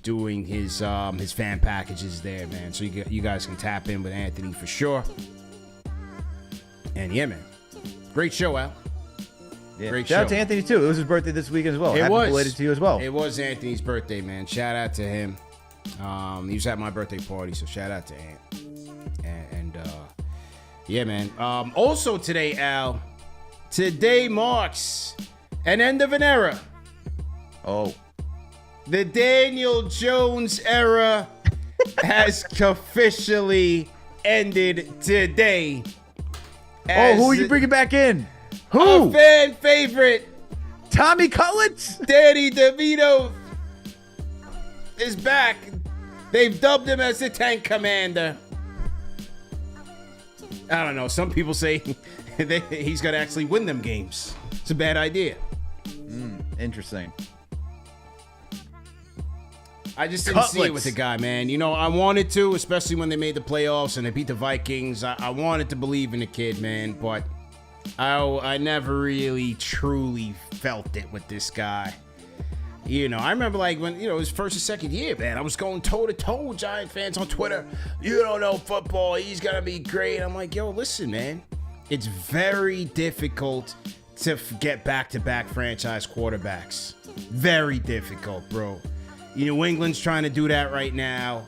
doing his fan packages there, man. So you guys can tap in with Anthony for sure. And yeah, man. Great show, Al. Yeah. Great Shout out show. to Anthony, too. It was his birthday this week as well. It Happy was. belated to you as well. It was Anthony's birthday, man. Shout out to him. He was at my birthday party, so shout out to Ant. And yeah, man. Also today, Al, today marks an end of an era. Oh. The Daniel Jones era has officially ended today. Who are you bringing back in? Who? A fan favorite. Tommy Cutlets? Danny DeVito is back. They've dubbed him as the Tank Commander. I don't know. Some people say he's got to actually win them games. It's a bad idea. Interesting. I just didn't see it with the guy, man. You know, I wanted to, especially when they made the playoffs and they beat the Vikings. I wanted to believe in the kid, man, but I never really truly felt it with this guy. You know, I remember like when, his first or second year, man, I was going toe-to-toe with Giant fans on Twitter. You don't know football. He's going to be great. I'm like, yo, listen, man. It's very difficult to get back-to-back franchise quarterbacks. Very difficult, bro. New England's trying to do that right now.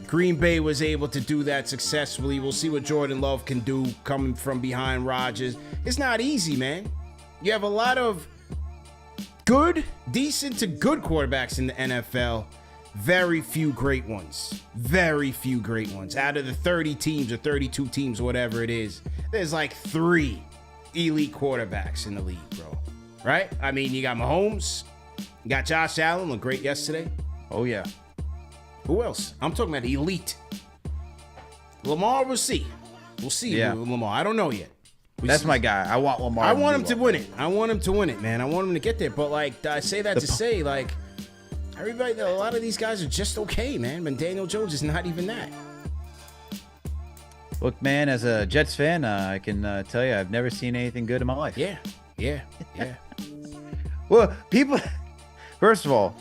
Green Bay was able to do that successfully. We'll see what Jordan Love can do coming from behind Rodgers. It's not easy, man. You have a lot of good, decent to good quarterbacks in the NFL. Very few great ones. Very few great ones. Out of the 30 teams or 32 teams, or whatever it is, there's like 3 elite quarterbacks in the league, bro. Right? I mean, you got Mahomes. You got Josh Allen, looked great yesterday. Oh, yeah. Who else? I'm talking about elite. Lamar, we'll see. We'll see with Lamar. I don't know yet. That's my guy. I want Lamar. I want him to win it. I want him to win it, man. I want him to get there. But, like, I say that to say, like, everybody, a lot of these guys are just okay, man. But Daniel Jones is not even that. Look, man, as a Jets fan, I can tell you I've never seen anything good in my life. Yeah. Well, people... First of all,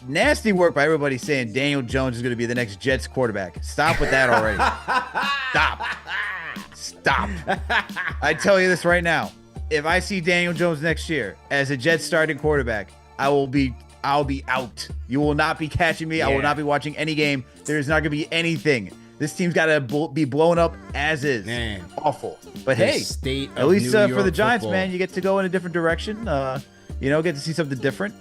nasty work by everybody saying Daniel Jones is going to be the next Jets quarterback. Stop with that already. Stop. I tell you this right now. If I see Daniel Jones next year as a Jets starting quarterback, I'll be out. You will not be catching me. Yeah. I will not be watching any game. There's not going to be anything. This team's got to be blown up as is. Man. Awful. But hey, at least for the Giants, man, you get to go in a different direction. Get to see something different.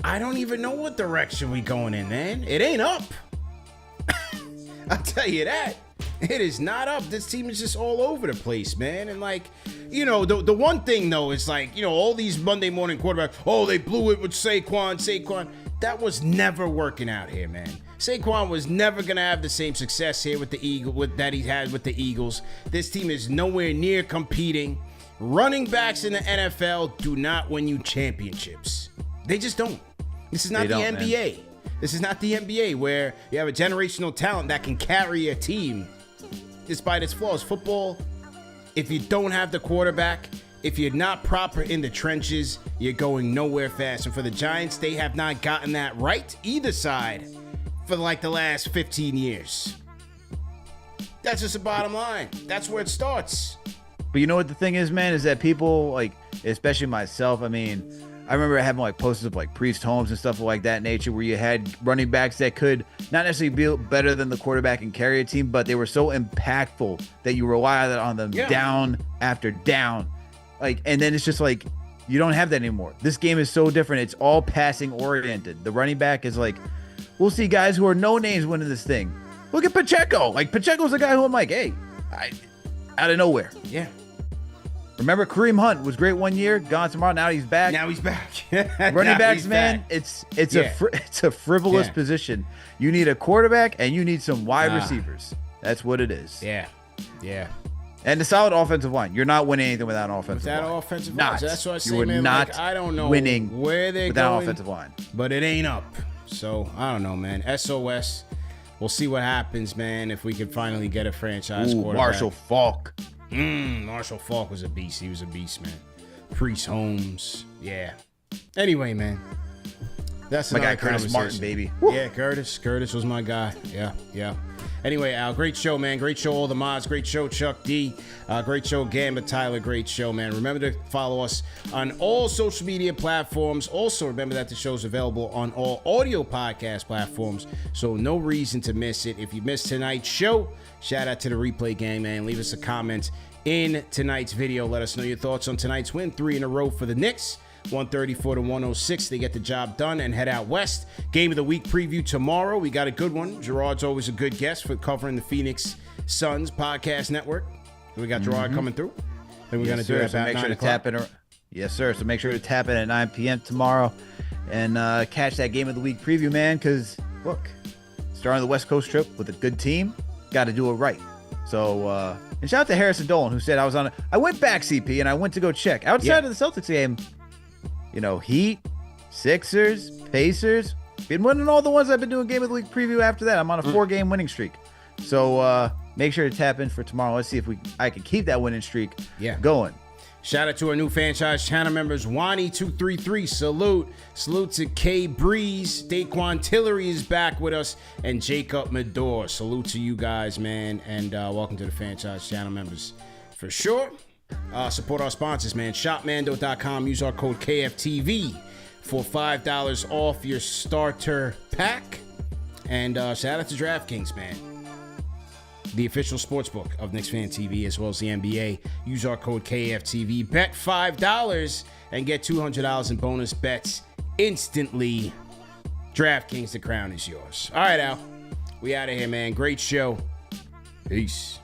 I don't even know what direction we going in, man. It ain't up. I'll tell you that. It is not up. This team is just all over the place, man. And like, the one thing though is like, all these Monday morning quarterbacks, oh, they blew it with Saquon. That was never working out here, man. Saquon was never gonna have the same success here with the that he had with the Eagles. This team is nowhere near competing. Running backs in the NFL do not win you championships. They just don't. This is not the NBA. Man. This is not the NBA where you have a generational talent that can carry a team despite its flaws. Football, if you don't have the quarterback, if you're not proper in the trenches, you're going nowhere fast. And for the Giants, they have not gotten that right, either side, for like the last 15 years. That's just the bottom line. That's where it starts. But you know what the thing is, man, is that people, like, especially myself, I mean, I remember having like posters of like Priest Holmes and stuff like that nature where you had running backs that could not necessarily be better than the quarterback and carry a team, but they were so impactful that you rely on them down after down. Like, and then it's just like, you don't have that anymore. This game is so different. It's all passing oriented. The running back is like, we'll see guys who are no names winning this thing. Look at Pacheco. Like, Pacheco's a guy who I'm like, hey, out of nowhere. Yeah. Remember, Kareem Hunt was great one year, gone tomorrow. Now he's back. Running backs, man, it's a frivolous position. You need a quarterback and you need some wide receivers. That's what it is. Yeah. And a solid offensive line. You're not winning anything without an offensive line. Without offensive line. So that's what I say, you man. Not like, I don't know winning where they're without going, an offensive line. But it ain't up. So I don't know, man. SOS. We'll see what happens, man. If we can finally get a franchise quarterback. Marshall Faulk. Marshall Faulk was a beast. He was a beast, man. Priest Holmes. Yeah. Anyway, man. That's my guy, Curtis Martin, baby. Yeah, Curtis. Curtis was my guy. Yeah. Anyway, Al, great show, man. Great show, all the mods. Great show, Chuck D. Great show, Gamba Tyler. Great show, man. Remember to follow us on all social media platforms. Also, remember that the show's available on all audio podcast platforms, so no reason to miss it. If you missed tonight's show, shout out to the replay gang, man. Leave us a comment in tonight's video. Let us know your thoughts on tonight's win. 3 in a row for the Knicks. 134-106. They get the job done and head out west. Game of the week preview tomorrow. We got a good one. Gerard's always a good guest for covering the Phoenix Suns podcast network. We got Gerard coming through. Then we're going to do it about 9 o'clock. Yes, sir. So make sure to tap in at 9 p.m. tomorrow and catch that game of the week preview, man, because, look, starting the West Coast trip with a good team, got to do it right. So, and shout out to Harrison Dolan, who said I went back, CP, and I went to go check. Outside of the Celtics game, Heat, Sixers, Pacers, been winning all the ones I've been doing Game of the Week preview after that. I'm on a 4-game winning streak. So, make sure to tap in for tomorrow. Let's see if I can keep that winning streak going. Shout out to our new franchise channel members, Wani233, salute to K Breeze, Daquan Tillery is back with us, and Jacob Medor. Salute to you guys, man, and welcome to the franchise channel members for sure. Support our sponsors, man. Shopmando.com. Use our code KFTV for $5 off your starter pack. And shout out to DraftKings, man. The official sportsbook of KnicksFanTV as well as the NBA. Use our code KFTV. Bet $5 and get $200 in bonus bets instantly. DraftKings, the crown is yours. All right, Al. We out of here, man. Great show. Peace.